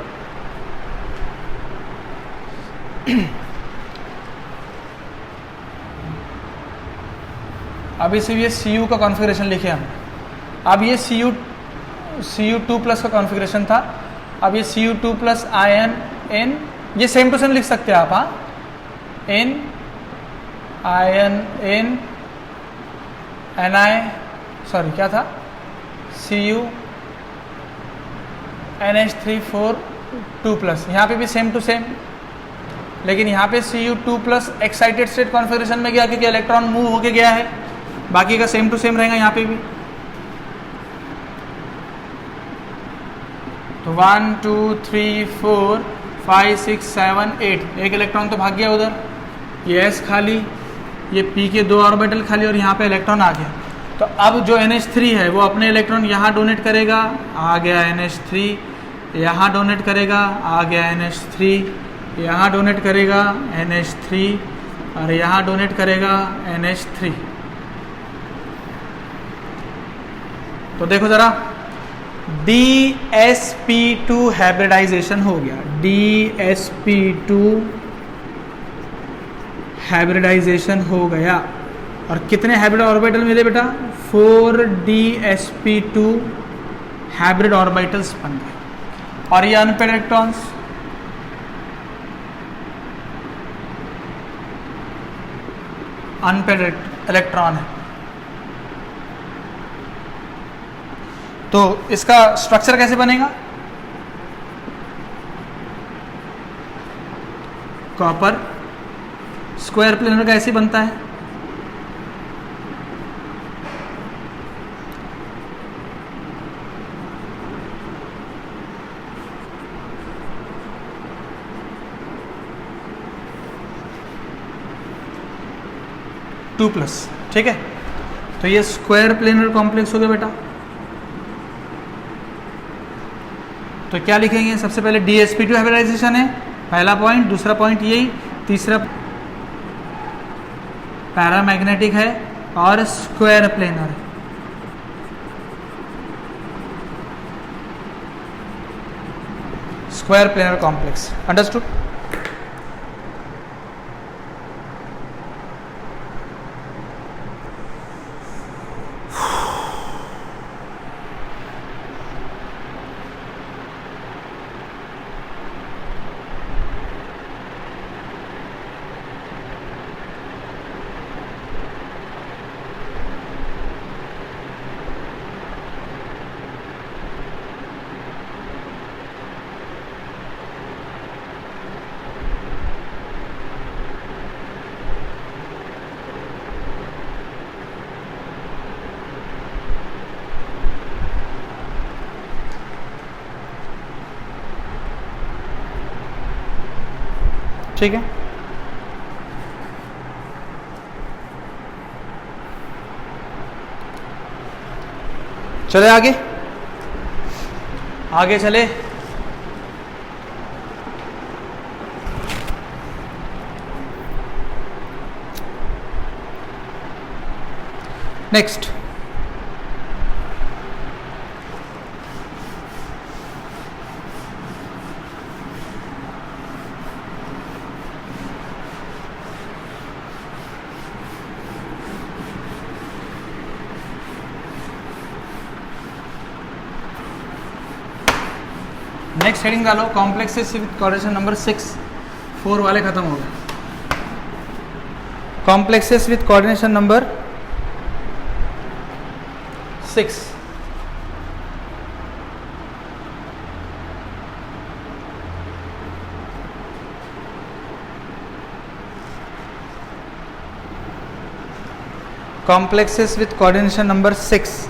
अभी सिर्फ ये Cu का कॉन्फ़िगरेशन लिखे हम। अब ये Cu2 प्लस का कॉन्फ़िगरेशन था। अब ये Cu2 प्लस आयन N, ये सेम टू सेम लिख सकते हैं आप, हाँ, N आयन N क्या था, Cu NH3 2 प्लस, यहाँ पे भी सेम टू सेम, लेकिन यहाँ पे Cu2 plus excited state configuration में गया क्योंकि इलेक्ट्रॉन मूव होके गया है, बाकी का सेम टू सेम रहेगा यहाँ पे भी। तो 1 2 3 4 5 6 7 8, एक इलेक्ट्रॉन तो भाग गया उधर, ये S खाली, ये P के 2 ऑर्बिटल खाली और यहाँ पे इलेक्ट्रॉन आ गया। तो अब जो NH3 है वो अपने इलेक्ट्रॉन यहाँ डोनेट करेगा, आ गया NH3, यहाँ डोनेट करेगा, आ गया NH3, यहाँ डोनेट करेगा NH3 और यहाँ डोनेट करेगा NH3। तो देखो ज़रा, DsP2 हाइब्रिडाइजेशन हो गया, DsP2 हाइब्रिडाइजेशन हो गया। और कितने हाइब्रिड ऑर्बिटल मिले बेटा, 4 DsP2 हाइब्रिड ऑर्बिटल्स बन गए। और ये अनपेड इलेक्ट्रॉन्स, अनपेड इलेक्ट्रॉन है। तो इसका स्ट्रक्चर कैसे बनेगा, कॉपर स्क्वायर प्लेनर का ऐसे बनता है। टू प्लस, ठीक है। तो ये स्क्वायर प्लेनर कॉम्प्लेक्स हो गया बेटा। तो क्या लिखेंगे, सबसे पहले DsP2 हाइब्रिडाइजेशन है पहला पॉइंट, दूसरा पॉइंट यही, तीसरा पैरामैग्नेटिक है और स्क्वायर प्लेनर है। Square planar complex, understood. ठीक है, चले आगे, आगे चले। नेक्स्ट, नेक्स्ट हेडिंग डालो, कॉम्प्लेक्सेस विद कोऑर्डिनेशन नंबर 6, 4 वाले खत्म हो गए। Complexes with coordination number 6, complexes with coordination number 6।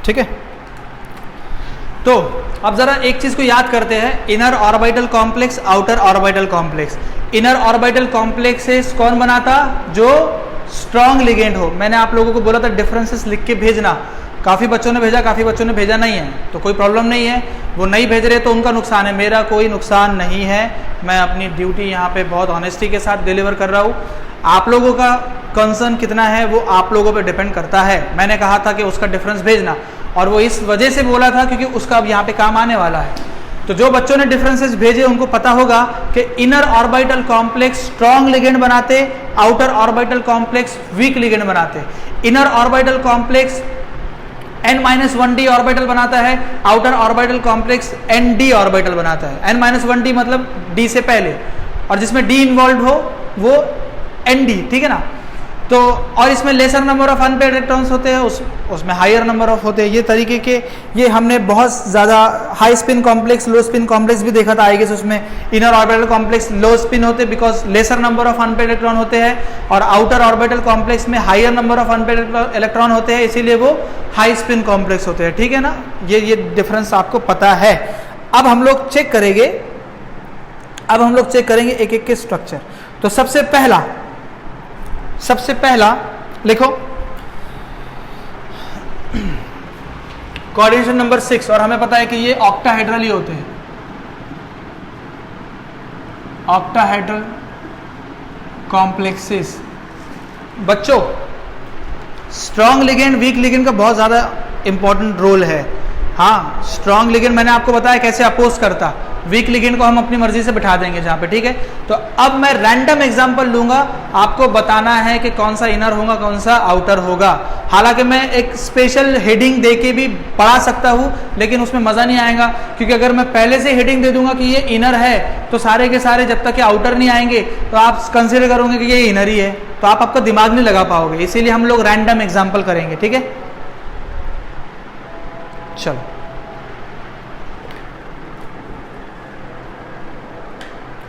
ठीक है, तो अब जरा एक चीज को याद करते हैं, inner orbital complex, outer orbital complex. Inner orbital complexes कौन बनाता, जो स्ट्रॉन्ग लिगेंड हो। मैंने आप लोगों को बोला था डिफरेंसेस लिख के भेजना, काफ़ी बच्चों ने भेजा, काफ़ी बच्चों ने भेजा नहीं है, तो कोई प्रॉब्लम नहीं है। वो नहीं भेज रहे तो उनका नुकसान है, मेरा कोई नुकसान नहीं है। मैं अपनी ड्यूटी यहाँ पे बहुत ऑनेस्टी के साथ डिलीवर कर रहा हूँ। आप लोगों का कंसर्न कितना है वो आप लोगों पे डिपेंड करता है। मैंने कहा था कि उसका डिफरेंस भेजना, और वो इस वजह से बोला था क्योंकि उसका अब यहाँ पे काम आने वाला है। तो जो बच्चों ने डिफरेंसेस भेजे उनको पता होगा कि inner orbital complex strong ligand बनाते, outer orbital complex weak ligand बनाते। Inner orbital complex n-1d orbital बनाता है, outer orbital complex nd orbital बनाता है। n-1d मतलब d से पहले, और जिसमें d इन्वॉल्व हो वो nd, ठीक है ना। तो और इसमें laser number of unpaired electrons होते हैं, उसमें हायर नंबर ऑफ होते हैं। ये तरीके के ये हमने बहुत ज़्यादा high spin complex, low spin complex भी देखा था आएगी। उसमें inner orbital complex low spin होते because lesser number of unpaired electron होते हैं, और आउटर ऑर्बिटल कॉम्प्लेक्स में higher number of unpaired electron होते हैं, इसीलिए वो हाई स्पिन कॉम्प्लेक्स होते हैं, ठीक है ना। ये डिफरेंस आपको पता है। अब हम लोग चेक करेंगे एक एक के स्ट्रक्चर। तो सबसे पहला लिखो कोऑर्डिनेशन नंबर 6, और हमें पता है कि ये ऑक्टाहेड्रल ही होते हैं। Octahedral complexes. बच्चों स्ट्रॉन्ग लिगेंड वीक लिगेंड का बहुत ज़्यादा इंपॉर्टेंट रोल है। हाँ, स्ट्रॉन्ग लिगेंड मैंने आपको बताया कैसे अपोज करता, वीक लिगेंड को हम अपनी मर्जी से बिठा देंगे जहाँ पे, ठीक है। तो अब मैं रैंडम एग्जांपल लूंगा, आपको बताना है कि कौन सा इनर होगा कौन सा आउटर होगा। हालांकि मैं एक स्पेशल हेडिंग दे के भी पढ़ा सकता हूँ, लेकिन उसमें मज़ा नहीं आएगा, क्योंकि अगर मैं पहले से हेडिंग दे दूंगा कि ये इनर है तो सारे के सारे जब तक कि आउटर नहीं आएंगे तो आप कंसिडर करोगे कि ये इनर ही है, तो आप आपका दिमाग नहीं लगा पाओगे। इसीलिए हम लोग रैंडम एग्जाम्पल करेंगे, ठीक है। चलो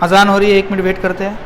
अजान हो रही है, 1 मिनट वेट करते हैं।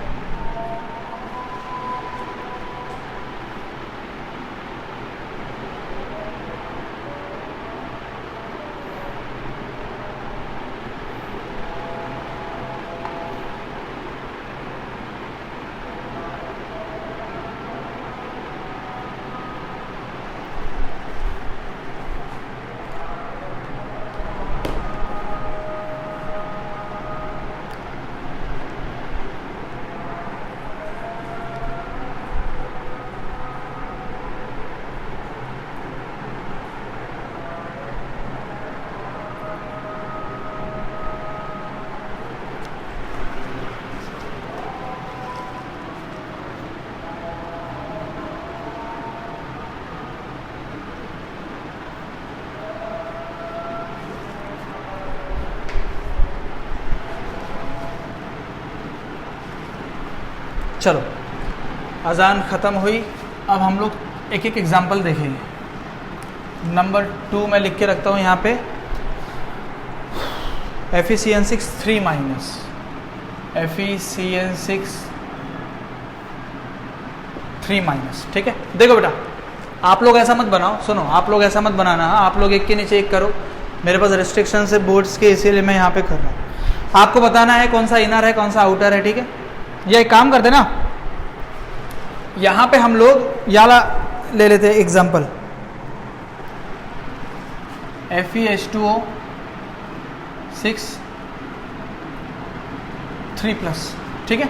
चलो अजान ख़त्म हुई, अब हम लोग एक एक एग्जाम्पल देखेंगे। नंबर 2 मैं लिख के रखता हूँ यहाँ पे, FeCN6 3 माइनस, FeCN6 3 माइनस, ठीक है। देखो बेटा, आप लोग ऐसा मत बनाओ, सुनो, आप लोग ऐसा मत बनाना, आप लोग एक के नीचे एक करो। मेरे पास रिस्ट्रिक्शन है बोर्ड्स के, इसीलिए मैं यहाँ पे कर रहा हूँ। आपको बताना है कौन सा इनर है कौन सा आउटर है, ठीक है। ये एक काम करते ना, यहाँ पे हम लोग याला ले लेते हैं एग्जाम्पल, FeH2O 6 3+, ठीक है।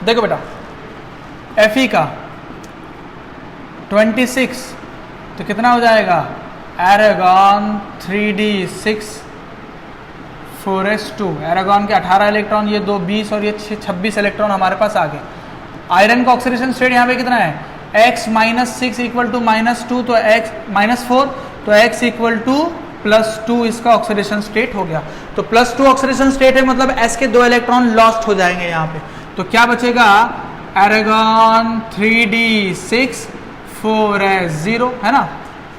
देखो बेटा, Fe का 26 तो कितना हो जाएगा, एरागॉन 3d6 4s2, एरागॉन के 18 इलेक्ट्रॉन, ये 2 20 और ये 26 इलेक्ट्रॉन हमारे पास आ गए। आयरन का ऑक्सीडेशन स्टेट यहाँ पे कितना है, x - 6 = -2, तो x -4, तो x = +2 इसका ऑक्सीडेशन स्टेट हो गया। तो +2 ऑक्सीडेशन स्टेट है, मतलब s के 2 इलेक्ट्रॉन लॉस्ट हो जाएंगे यहाँ पे। तो क्या बचेगा, एरागॉन 3d6 4s0, है ना।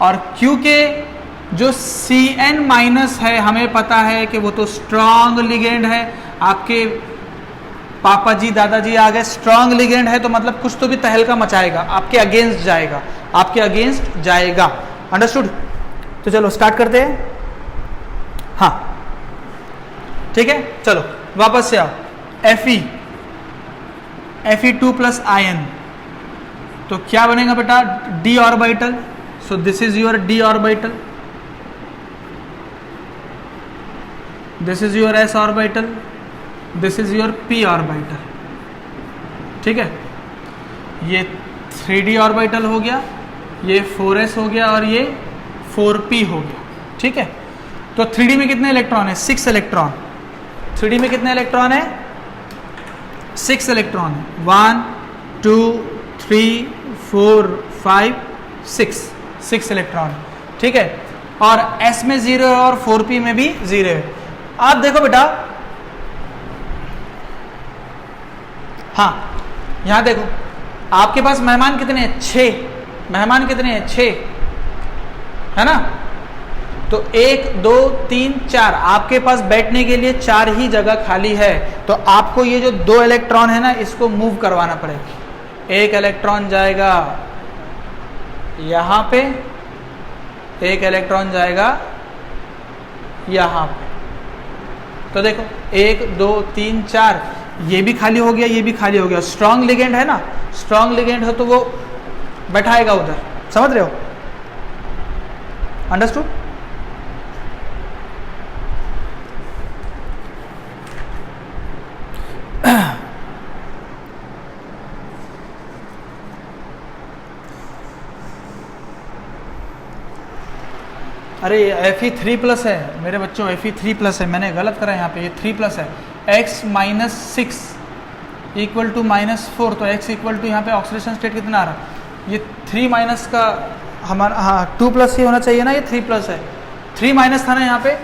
और क्योंकि जो Cn- है हमें पता है कि वो तो स्ट्रॉन्ग लिगेंड है, आपके पापा जी दादाजी आ गए, स्ट्रॉन्ग लिगेंड है तो मतलब कुछ तो भी तहलका मचाएगा, आपके अगेंस्ट जाएगा, अंडरस्टूड। तो चलो स्टार्ट करते हैं, हाँ ठीक है। चलो वापस से आओ, Fe2+ आयन, तो क्या बनेगा बेटा, d orbital. So this is your d orbital, this is your s orbital, this is your p orbital, ठीक है। ये 3d ऑर्बिटल हो गया, ये 4s हो गया और ये 4p हो गया। ठीक है, तो 3d में कितने इलेक्ट्रॉन है? 6 इलेक्ट्रॉन। 3d में कितने इलेक्ट्रॉन है? 6 इलेक्ट्रॉन है। 1 2 3 4 5 6 इलेक्ट्रॉन। ठीक है, और s में 0 है और 4p में भी 0 है। आप देखो बेटा, हाँ यहां देखो, आपके पास मेहमान कितने हैं? 6 मेहमान कितने हैं? 6 है ना। तो 1 2 3 4 आपके पास बैठने के लिए 4 ही जगह खाली है। तो आपको ये जो 2 इलेक्ट्रॉन है ना, इसको मूव करवाना पड़ेगा। एक इलेक्ट्रॉन जाएगा यहां पे, एक इलेक्ट्रॉन जाएगा यहां पे। तो देखो 1 2 3 4, ये भी खाली हो गया, ये भी खाली हो गया। स्ट्रॉन्ग लिगेंड है ना, स्ट्रॉन्ग लिगेंड हो तो वो बैठाएगा उधर। समझ रहे हो? अंडरस्टूड? अरे Fe3+ है मेरे बच्चों, Fe3+ है। मैंने गलत करा यहाँ पे, ये 3+ है। x - 6 = -4, तो x = यहाँ पे ऑक्सीडेशन स्टेट कितना आ रहा है? ये 3- का हमारा, हाँ 2+ ही होना चाहिए ना, ये 3+ है। 3- था ना यहाँ पे,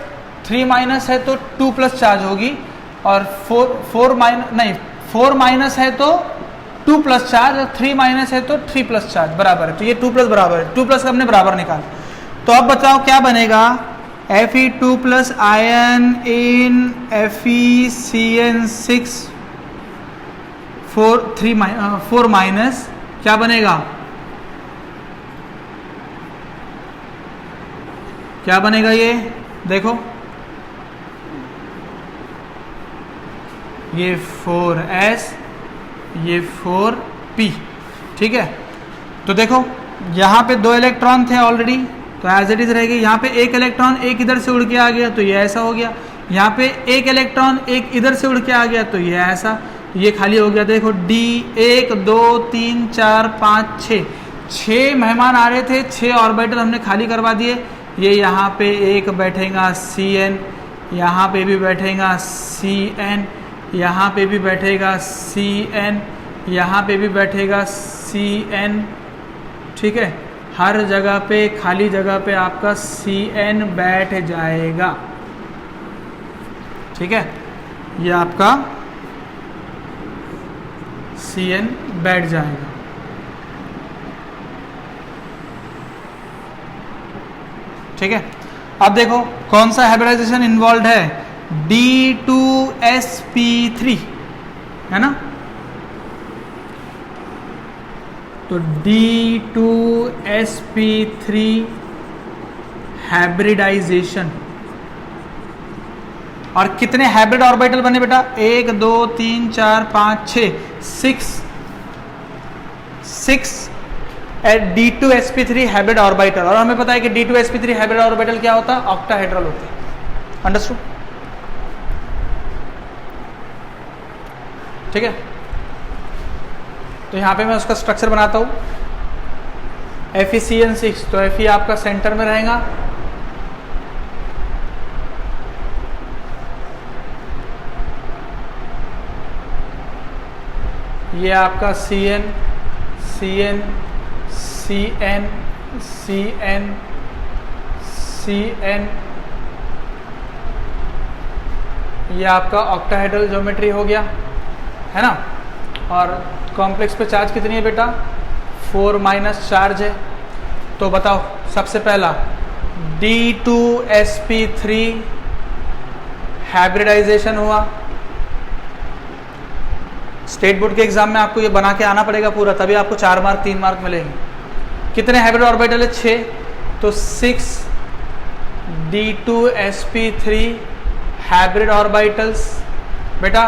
3- है तो 2+ चार्ज होगी, और 4- है तो 2+ चार्ज, और 3- है तो 3+ चार्ज, बराबर है। तो ये 2+ बराबर है, 2+ का हमने बराबर निकाला। तो अब बताओ क्या बनेगा? Fe2+ आयन इन FeCN6 4- क्या बनेगा? क्या बनेगा? ये देखो, ये 4s, ये 4p। ठीक है, तो देखो यहाँ पे 2 इलेक्ट्रॉन थे ऑलरेडी, तो एज इट इज रहेगी। यहाँ पे एक इलेक्ट्रॉन एक इधर से उड़ के आ गया, तो ये ऐसा हो गया। यहाँ पे एक इलेक्ट्रॉन एक इधर से उड़ के आ गया, तो ये ऐसा, ये खाली हो गया। देखो D 1 2 3 4 5 6 मेहमान आ रहे थे, 6 ऑर्बिटल हमने खाली करवा दिए। ये यहाँ पे एक बैठेगा Cn, यहाँ पे भी बैठेगा Cn, यहाँ पे भी बैठेगा Cn, यहाँ पे भी बैठेगा Cn। ठीक है, हर जगह पे, खाली जगह पे आपका Cn बैठ जाएगा। ठीक है, ये आपका Cn बैठ जाएगा। ठीक है, अब देखो कौन सा हाइब्रिडाइजेशन इन्वॉल्व है? D2sp3 है ना। तो D2sp3 हाइब्रिडाइजेशन। और कितने हाइब्रिड ऑर्बिटल बने बेटा? 1 2 3 4 5 6 D2sp3 हाइब्रिड ऑर्बिटल। और हमें पता है कि D2sp3 हाइब्रिड ऑर्बिटल क्या होता है? ऑक्टाहेड्रल होते हैं। अंडरस्टूड? ठीक है, तो यहां पे मैं उसका स्ट्रक्चर बनाता हूं। FeCN6, तो Fe आपका सेंटर में रहेगा, ये आपका Cn Cn Cn Cn Cn, ये आपका ऑक्टाहेड्रल ज्योमेट्री हो गया, है ना। और कॉम्प्लेक्स पे चार्ज कितनी है बेटा? 4- चार्ज है। तो बताओ, सबसे पहला D2sp3 हाइब्रिडाइजेशन हुआ। स्टेट बोर्ड के एग्जाम में आपको ये बना के आना पड़ेगा पूरा, तभी आपको 4 मार्क 3 मार्क मिलेंगे। कितने हाइब्रिड ऑर्बिटल है? 6, तो 6 D2sp3 हाइब्रिड ऑर्बिटल्स। बेटा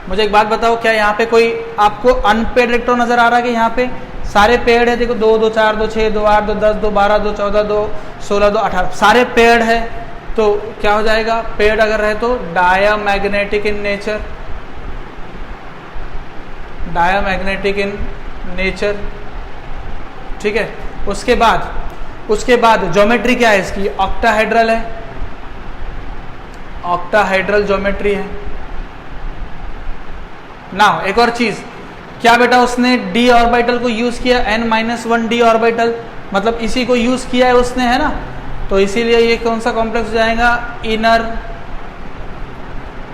मुझे एक बात बताओ, क्या यहाँ पे कोई आपको अनपेड इलेक्ट्रॉन नजर आ रहा है? कि यहाँ पे सारे पेड है? देखो 2 2 4 2 6 2 8 2 10 2 12 2 14 2 16 2 18 सारे पेड है। तो क्या हो जाएगा? पेड अगर रहे तो diamagnetic in nature, diamagnetic in nature, ठीक है। उसके बाद ज्योमेट्री क्या है इसकी, ऑक्टाहेड्रल है, ऑक्टाहेड्रल ज्योमेट्री है। नाउ एक और चीज, क्या बेटा उसने d ऑर्बिटल को यूज किया, n-1 d ऑर्बिटल, मतलब इसी को यूज किया है उसने, है ना। तो इसीलिए ये कौन सा कॉम्प्लेक्स हो जाएगा, inner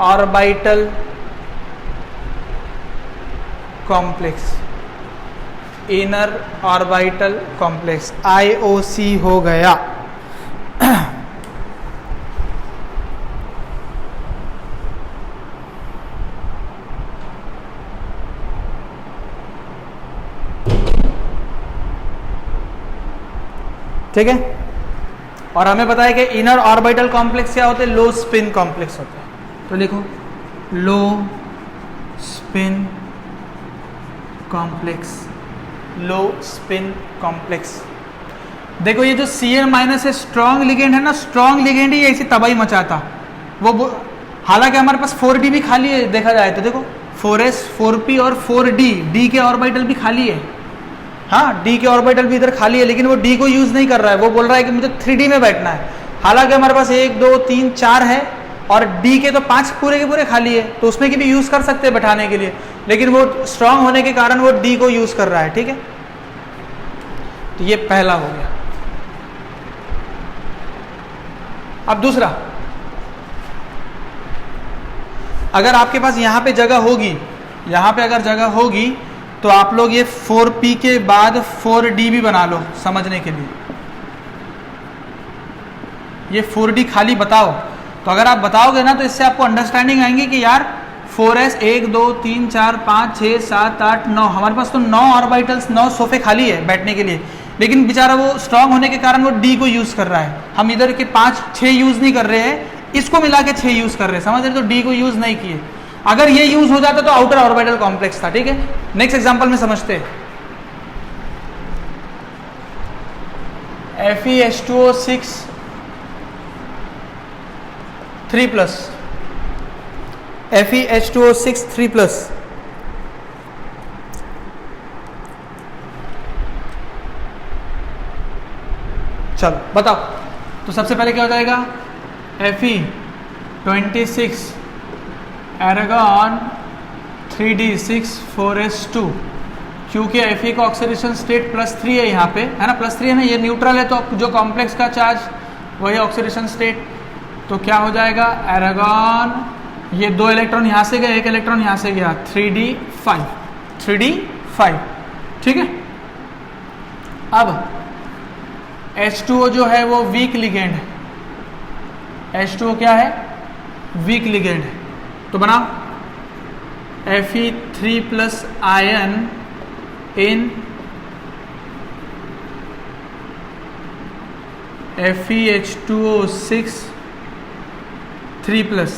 orbital complex, inner orbital complex, IOC हो गया। ठीक है। और हमें पता है कि इनर ऑर्बिटल कॉम्प्लेक्स क्या होते हैं, लो स्पिन कॉम्प्लेक्स होते हैं। तो लिखो लो spin complex, low spin complex. देखो ये जो Cn- है स्ट्रॉन्ग लिगेंड है ना, स्ट्रॉन्ग लिगेंड ही ऐसी तबाही मचाता वो। हालांकि हमारे पास 4d भी खाली है, देखा जाए तो देखो 4s 4p और 4d, d के ऑर्बिटल भी खाली है। हाँ, डी के ऑर्बिटल भी इधर खाली है, लेकिन वो डी को यूज नहीं कर रहा है, वो बोल रहा है कि मुझे 3D में बैठना है। हालांकि हमारे पास 1 2 3 4 है और डी के तो 5 पूरे के पूरे खाली है, तो उसमें की भी यूज कर सकते हैं बैठाने के लिए, लेकिन वो स्ट्रांग होने के कारण वो डी को यूज कर रहा है। ठीक है, तो ये पहला हो गया। अब दूसरा, अगर आपके पास यहां पे जगह होगी, यहां पे अगर जगह होगी तो आप लोग ये 4p के बाद 4d भी बना लो समझने के लिए। ये 4d खाली बताओ, तो अगर आप बताओगे ना तो इससे आपको अंडरस्टैंडिंग आएंगी कि यार 4s 1 2 3 4 5 6 7 8 9, हमारे पास तो 9 ऑर्बिटल्स 9 सोफे खाली है बैठने के लिए, लेकिन बेचारा वो स्ट्रांग होने के कारण वो d को यूज कर रहा है। हम इधर के 5 6 यूज नहीं कर रहे हैं, इसको मिला के 6 यूज कर रहे हैं, समझ रहे, तो d को यूज नहीं किए। अगर ये यूज हो जाता तो आउटर ऑर्बिटल कॉम्प्लेक्स था। ठीक है, नेक्स्ट एग्जांपल में समझते हैं। FeH2O6 3+, FeH2O6 3+, चलो बताओ, तो सबसे पहले क्या हो जाएगा, Fe26 एरागन 3d6 4s2, क्योंकि Fe का ऑक्सीडेशन स्टेट +3 है यहाँ पे, है ना, +3 है ना, ये न्यूट्रल है, तो जो कॉम्प्लेक्स का चार्ज वही ऑक्सीडेशन स्टेट, तो क्या हो जाएगा एरागन, ये 2 इलेक्ट्रॉन यहाँ से गए, 1 इलेक्ट्रॉन यहाँ से गया, 3d5, 3d5। ठीक है, अब H2O जो है वो वीक लिगेंड है, H2O क्या है, वीक लिगेंड है, तो बनाओ Fe3+ आयन इन FeH2O6 3+,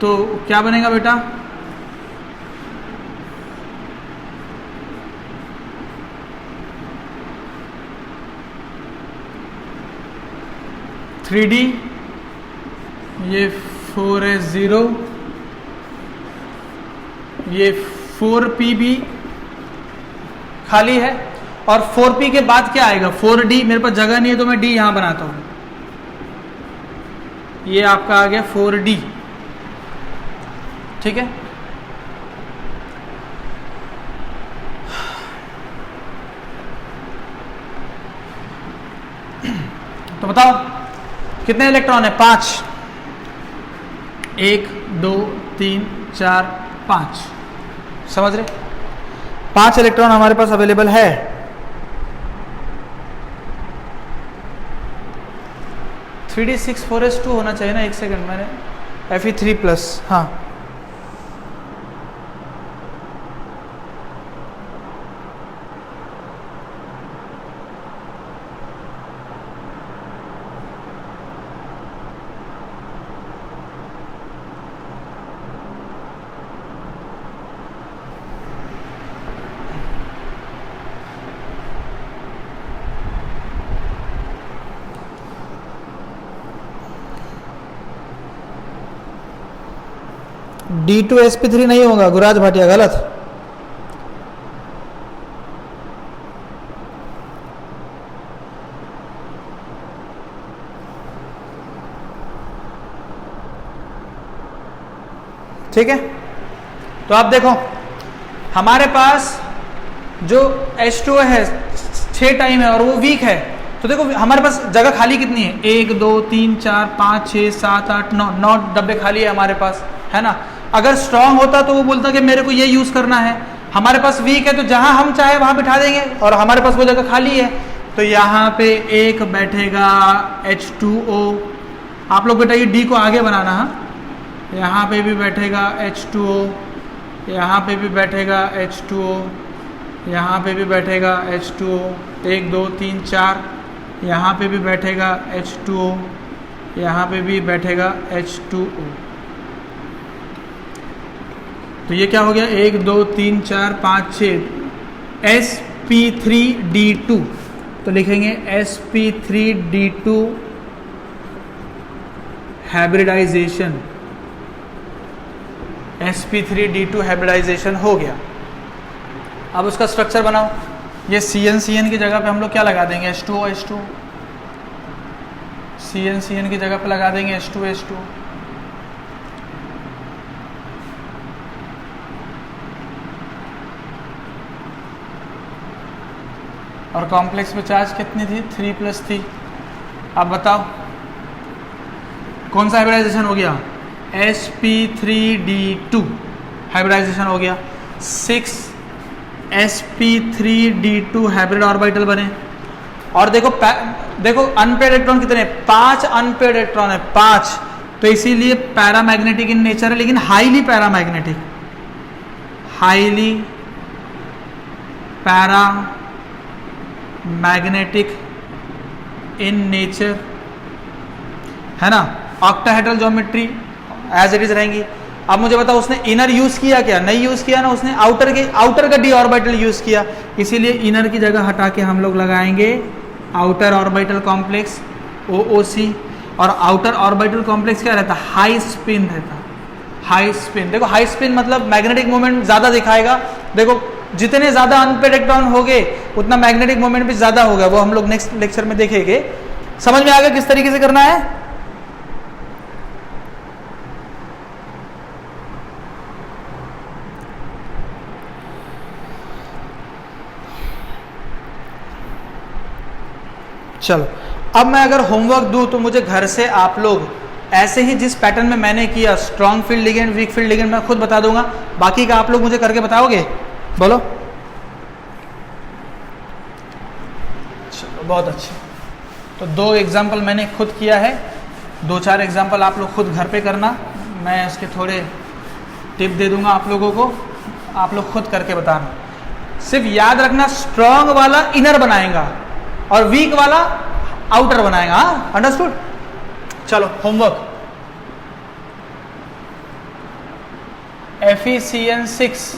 तो क्या बनेगा बेटा, d, ये 4s0, ये 4p भी खाली है, और 4p के बाद क्या आएगा 4d, मेरे पास जगह नहीं है तो मैं d यहां बनाता हूं, ये आपका आ गया 4d। ठीक है, तो बताओ कितने इलेक्ट्रॉन है, 5, 1 2 3 4 5, समझ रहे, 5 इलेक्ट्रॉन हमारे पास अवेलेबल है। थ्री डी 6 4s2 होना चाहिए ना, 1 सेकंड, मैंने Fe3+, हाँ D2sp3 नहीं होगा, गुराज भाटिया गलत, ठीक है। तो आप देखो हमारे पास जो H2O है 6 टाइम है और वो वीक है, तो देखो हमारे पास जगह खाली कितनी है, 1 2 3 4 5 6 7 8 9 9 डब्बे खाली है हमारे पास, है ना। अगर स्ट्रांग होता तो वो बोलता कि मेरे को ये यूज़ करना है, हमारे पास वीक है तो जहां हम चाहे वहां बिठा देंगे और हमारे पास वो जगह खाली है, तो यहाँ पे एक बैठेगा H2O। आप लोग बेटा ये D को आगे बनाना, हाँ, यहाँ पे भी बैठेगा H2O, यहाँ पे भी बैठेगा H2O, यहाँ पे भी बैठेगा H2O, 1 2 3 4, यहाँ पे भी बैठेगा H2O, यहाँ पे भी बैठेगा H2O। तो ये क्या हो गया, 1 2 3 4 5 6, sp3d2, तो लिखेंगे sp3d2 हाइब्रिडाइजेशन, sp3d2 हाइब्रिडाइजेशन हो गया। अब उसका स्ट्रक्चर बनाओ। ये CN की जगह पे हम लोग क्या लगा देंगे, H2O H2O, CN की जगह पे लगा देंगे H2O H2O। और कॉम्प्लेक्स में चार्ज कितनी थी, 3 + थी। अब बताओ कौन सा हाइब्रिडाइजेशन हो गया, sp3d2 हाइब्रिडाइजेशन हो गया। 6 sp3d2 हाइब्रिड ऑर्बिटल बने। और देखो देखो अनपेड इलेक्ट्रॉन कितने, 5 अनपेड इलेक्ट्रॉन है, 5, तो इसीलिए पैरामैग्नेटिक इन नेचर है, लेकिन highly paramagnetic, highly paramagnetic in nature, है ना। Octahedral geometry as it is रहेंगी। अब मुझे बताओ उसने इनर यूज किया क्या, नहीं यूज किया ना, उसने आउटर का डी ऑर्बिटल यूज किया, इसीलिए इनर की जगह हटा के हम लोग लगाएंगे आउटर ऑर्बिटल कॉम्प्लेक्स OOC। और आउटर ऑर्बिटल कॉम्प्लेक्स क्या रहता, हाई स्पिन रहता, हाई स्पिन। देखो हाई स्पिन मतलब मैग्नेटिक मोमेंट ज्यादा दिखाएगा। देखो जितने ज्यादा अनपेड इलेक्ट्रॉन हो गए उतना मैग्नेटिक मोमेंट भी ज्यादा होगा, वो हम लोग नेक्स्ट लेक्चर में देखेंगे। समझ में आ गया किस तरीके से करना है। चलो अब मैं अगर होमवर्क दूं तो मुझे घर से आप लोग ऐसे ही जिस पैटर्न में मैंने किया, strong field ligand, weak field ligand, मैं खुद बता दूंगा, बाकी का आप लोग मुझे करके बताओगे, बोलो। चलो बहुत अच्छे। तो 2 एग्जाम्पल मैंने खुद किया है, 2-4 एग्जाम्पल आप लोग खुद घर पे करना, मैं उसके थोड़े टिप दे दूंगा आप लोगों को, आप लोग खुद करके बताना। सिर्फ याद रखना स्ट्रॉन्ग वाला इनर बनाएगा और वीक वाला आउटर बनाएगा, हाँ, अंडरस्टूड। चलो होमवर्क, FeCN6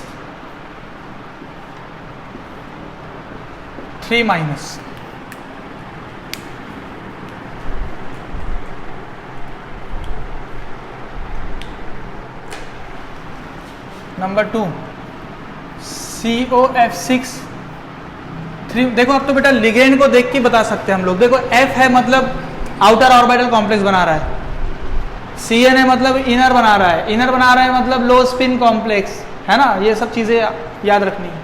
3-। Number 2 COF6 3। देखो अब तो बेटा लिगेंड को देख के बता सकते हैं हम लोग। देखो F है मतलब आउटर ऑर्बिटल कॉम्प्लेक्स बना रहा है, CN है मतलब इनर बना रहा है, इनर बना रहा है मतलब लो स्पिन कॉम्प्लेक्स, है ना। ये सब चीजें याद रखनी है।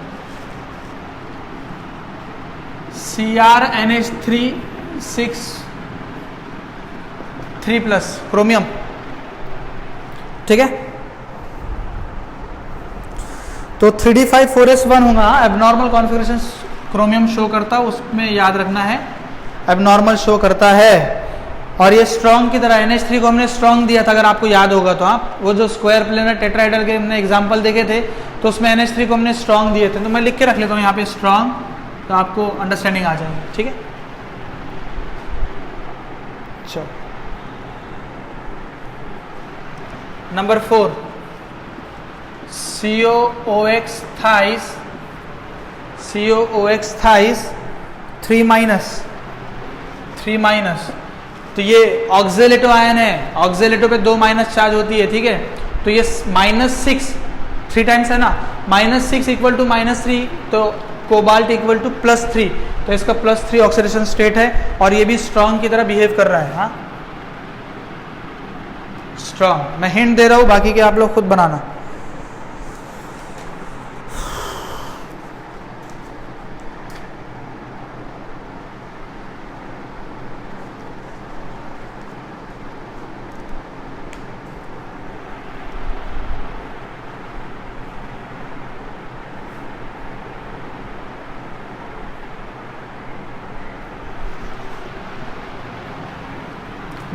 CrNH3 6 3+ क्रोमियम, ठीक है। तो 3d5 4s1 होगा, एबनॉर्मल कॉन्फ़िगरेशन क्रोमियम शो करता है, उसमें याद रखना है एबनॉर्मल शो करता है। और ये स्ट्रॉन्ग की तरह NH3 को हमने स्ट्रॉन्ग दिया था, अगर आपको याद होगा तो। आप वो जो स्क्वायर प्लेनर टेट्राहेड्रल के हमने एग्जांपल देखे थे, तो उसमें NH3 को हमने स्ट्रॉन्ग दिए थे। तो मैं लिख के रख लेता हूँ यहाँ पे स्ट्रॉन्ग, तो आपको अंडरस्टैंडिंग आ जाएगी, ठीक है। चलो नंबर 4 COOX थाइस 3-। तो ये ऑक्जेलेटो आयन है, ऑक्जेलेटो पे 2- चार्ज होती है, ठीक है। तो ये -6 3 टाइम्स है ना, -6 इक्वल टू -3, तो कोबाल्ट इक्वल टू +3, तो इसका +3 ऑक्सीडेशन स्टेट है और ये भी स्ट्रॉन्ग की तरह बिहेव कर रहा है, हाँ। स्ट्रॉन्ग। मैं हिंट दे रहा हूँ, बाकी के आप लोग खुद बनाना।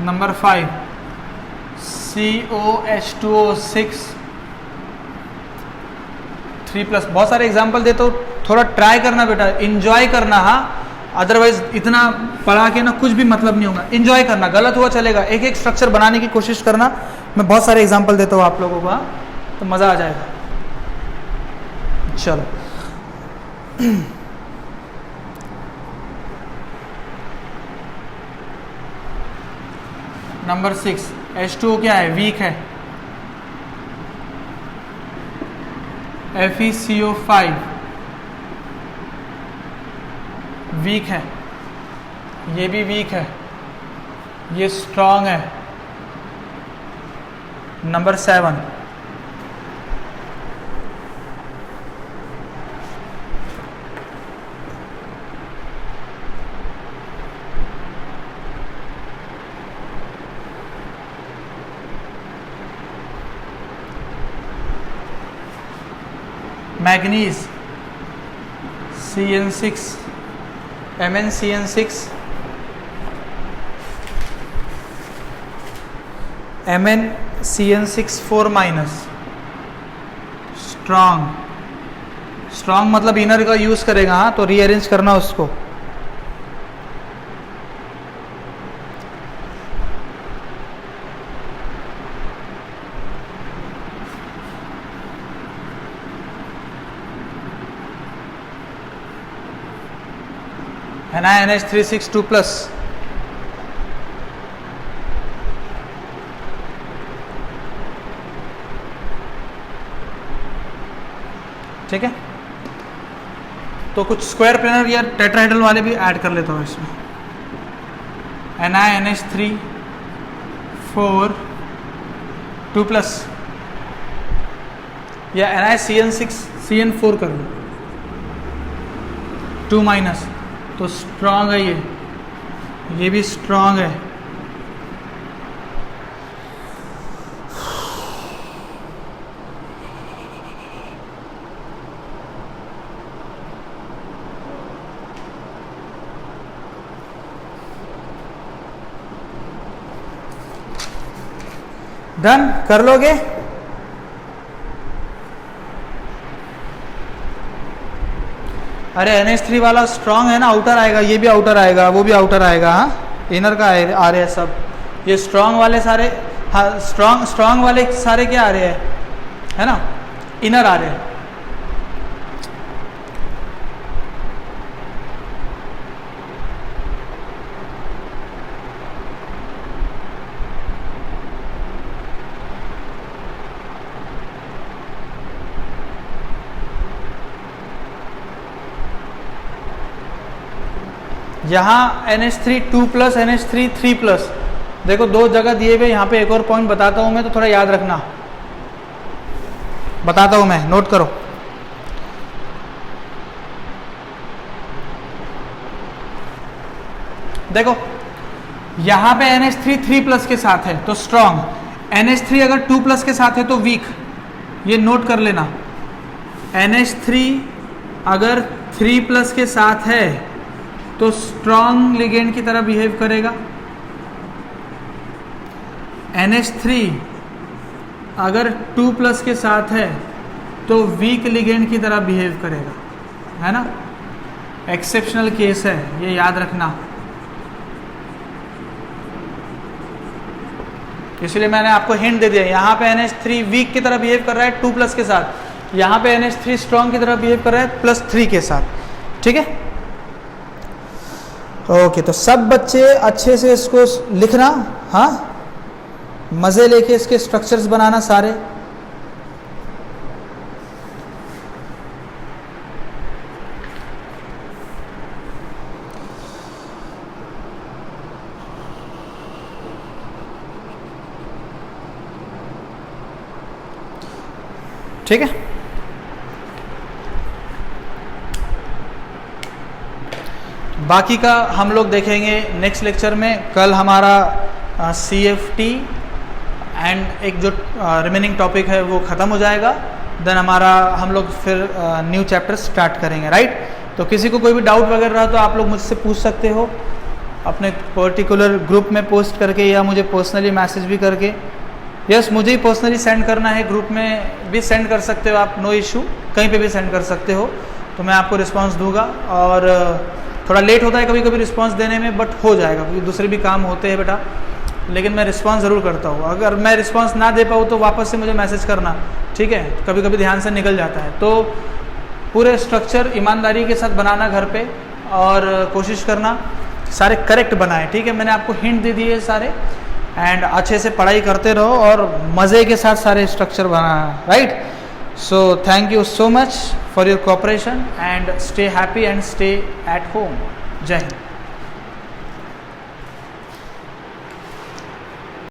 Number 5 COH2O6 3+। बहुत सारे एग्जाम्पल देता हूँ, थोड़ा ट्राई करना बेटा, इंजॉय करना। हाँ, अदरवाइज इतना पढ़ा के ना कुछ भी मतलब नहीं होगा। इंजॉय करना, गलत हुआ चलेगा, एक एक स्ट्रक्चर बनाने की कोशिश करना। मैं बहुत सारे एग्जाम्पल देता हूँ आप लोगों को, तो मज़ा आ जाएगा। चलो नंबर 6 H2O क्या है? वीक है। FeCO5 वीक है, ये भी वीक है, ये स्ट्रॉन्ग है। Number 7 manganese CN6 MnCN6 MnCN6 4- strong मतलब इनर का यूज करेगा। हाँ, तो रीअरेंज करना उसको। NiNH3 6 2+। ठीक है, तो कुछ स्क्वायर प्लेनर या टेट्राहेड्रल वाले भी ऐड कर लेता हूँ इसमें। NiNH3 4 2+ या NiCN6 CN4 कर लो 2-, तो स्ट्रॉन्ग है ये भी स्ट्रॉन्ग है। डन कर लोगे? अरे NH3 वाला स्ट्रॉन्ग है ना, आउटर आएगा, ये भी आउटर आएगा, वो भी आउटर आएगा। हाँ, इनर का आ रहे हैं सब। ये स्ट्रॉन्ग वाले सारे, हाँ स्ट्रॉन्ग वाले सारे क्या आ रहे हैं, है ना, इनर आ रहे हैं। यहाँ NH3 2+, NH3 3+। देखो दो जगह दिए हुए, यहाँ पे एक और पॉइंट बताता हूँ मैं, तो थोड़ा याद रखना, बताता हूँ मैं, नोट करो। देखो यहाँ पे NH3 3+ के साथ है तो स्ट्रॉन्ग, NH3 अगर 2+ के साथ है तो वीक, ये नोट कर लेना। NH3 अगर 3+ के साथ है तो स्ट्रॉन्ग लिगेंड की तरह बिहेव करेगा। NH3 अगर 2+ के साथ है तो वीक लिगेंड की तरह बिहेव करेगा, है ना। एक्सेप्शनल केस है, ये याद रखना। इसलिए मैंने आपको हिंट दे दिया। यहाँ पे NH3 वीक की तरह बिहेव कर रहा है 2+ के साथ, यहाँ पे NH3 स्ट्रॉन्ग की तरह बिहेव कर रहा है +3 के साथ। ठीक है, ओके। तो सब बच्चे अच्छे से इसको लिखना, हाँ, मजे लेके इसके स्ट्रक्चर्स बनाना सारे। ठीक है। बाकी का हम लोग देखेंगे नेक्स्ट लेक्चर में। कल हमारा CFT एंड एक जो रिमेनिंग टॉपिक है वो ख़त्म हो जाएगा। देन हमारा हम लोग फिर न्यू चैप्टर स्टार्ट करेंगे, राइट। तो किसी को कोई भी डाउट वगैरह रहा तो आप लोग मुझसे पूछ सकते हो अपने पर्टिकुलर ग्रुप में पोस्ट करके या मुझे पर्सनली मैसेज भी करके। यस, मुझे ही पर्सनली सेंड करना है, ग्रुप में भी सेंड कर सकते हो आप, नो इशू, कहीं पे भी सेंड कर सकते हो, तो मैं आपको रिस्पांस दूंगा। और थोड़ा लेट होता है कभी कभी रिस्पांस देने में, बट हो जाएगा क्योंकि दूसरे भी काम होते हैं बेटा, लेकिन मैं रिस्पांस ज़रूर करता हूँ। अगर मैं रिस्पांस ना दे पाऊँ तो वापस से मुझे मैसेज करना, ठीक है। कभी कभी ध्यान से निकल जाता है। तो पूरे स्ट्रक्चर ईमानदारी के साथ बनाना घर पे, और कोशिश करना सारे करेक्ट बनाए, ठीक है। मैंने आपको हिंट दे दिए सारे, एंड अच्छे से पढ़ाई करते रहो और मज़े के साथ सारे structure banana, right. So thank you so much for your cooperation and stay happy and stay at home. जय हिंद।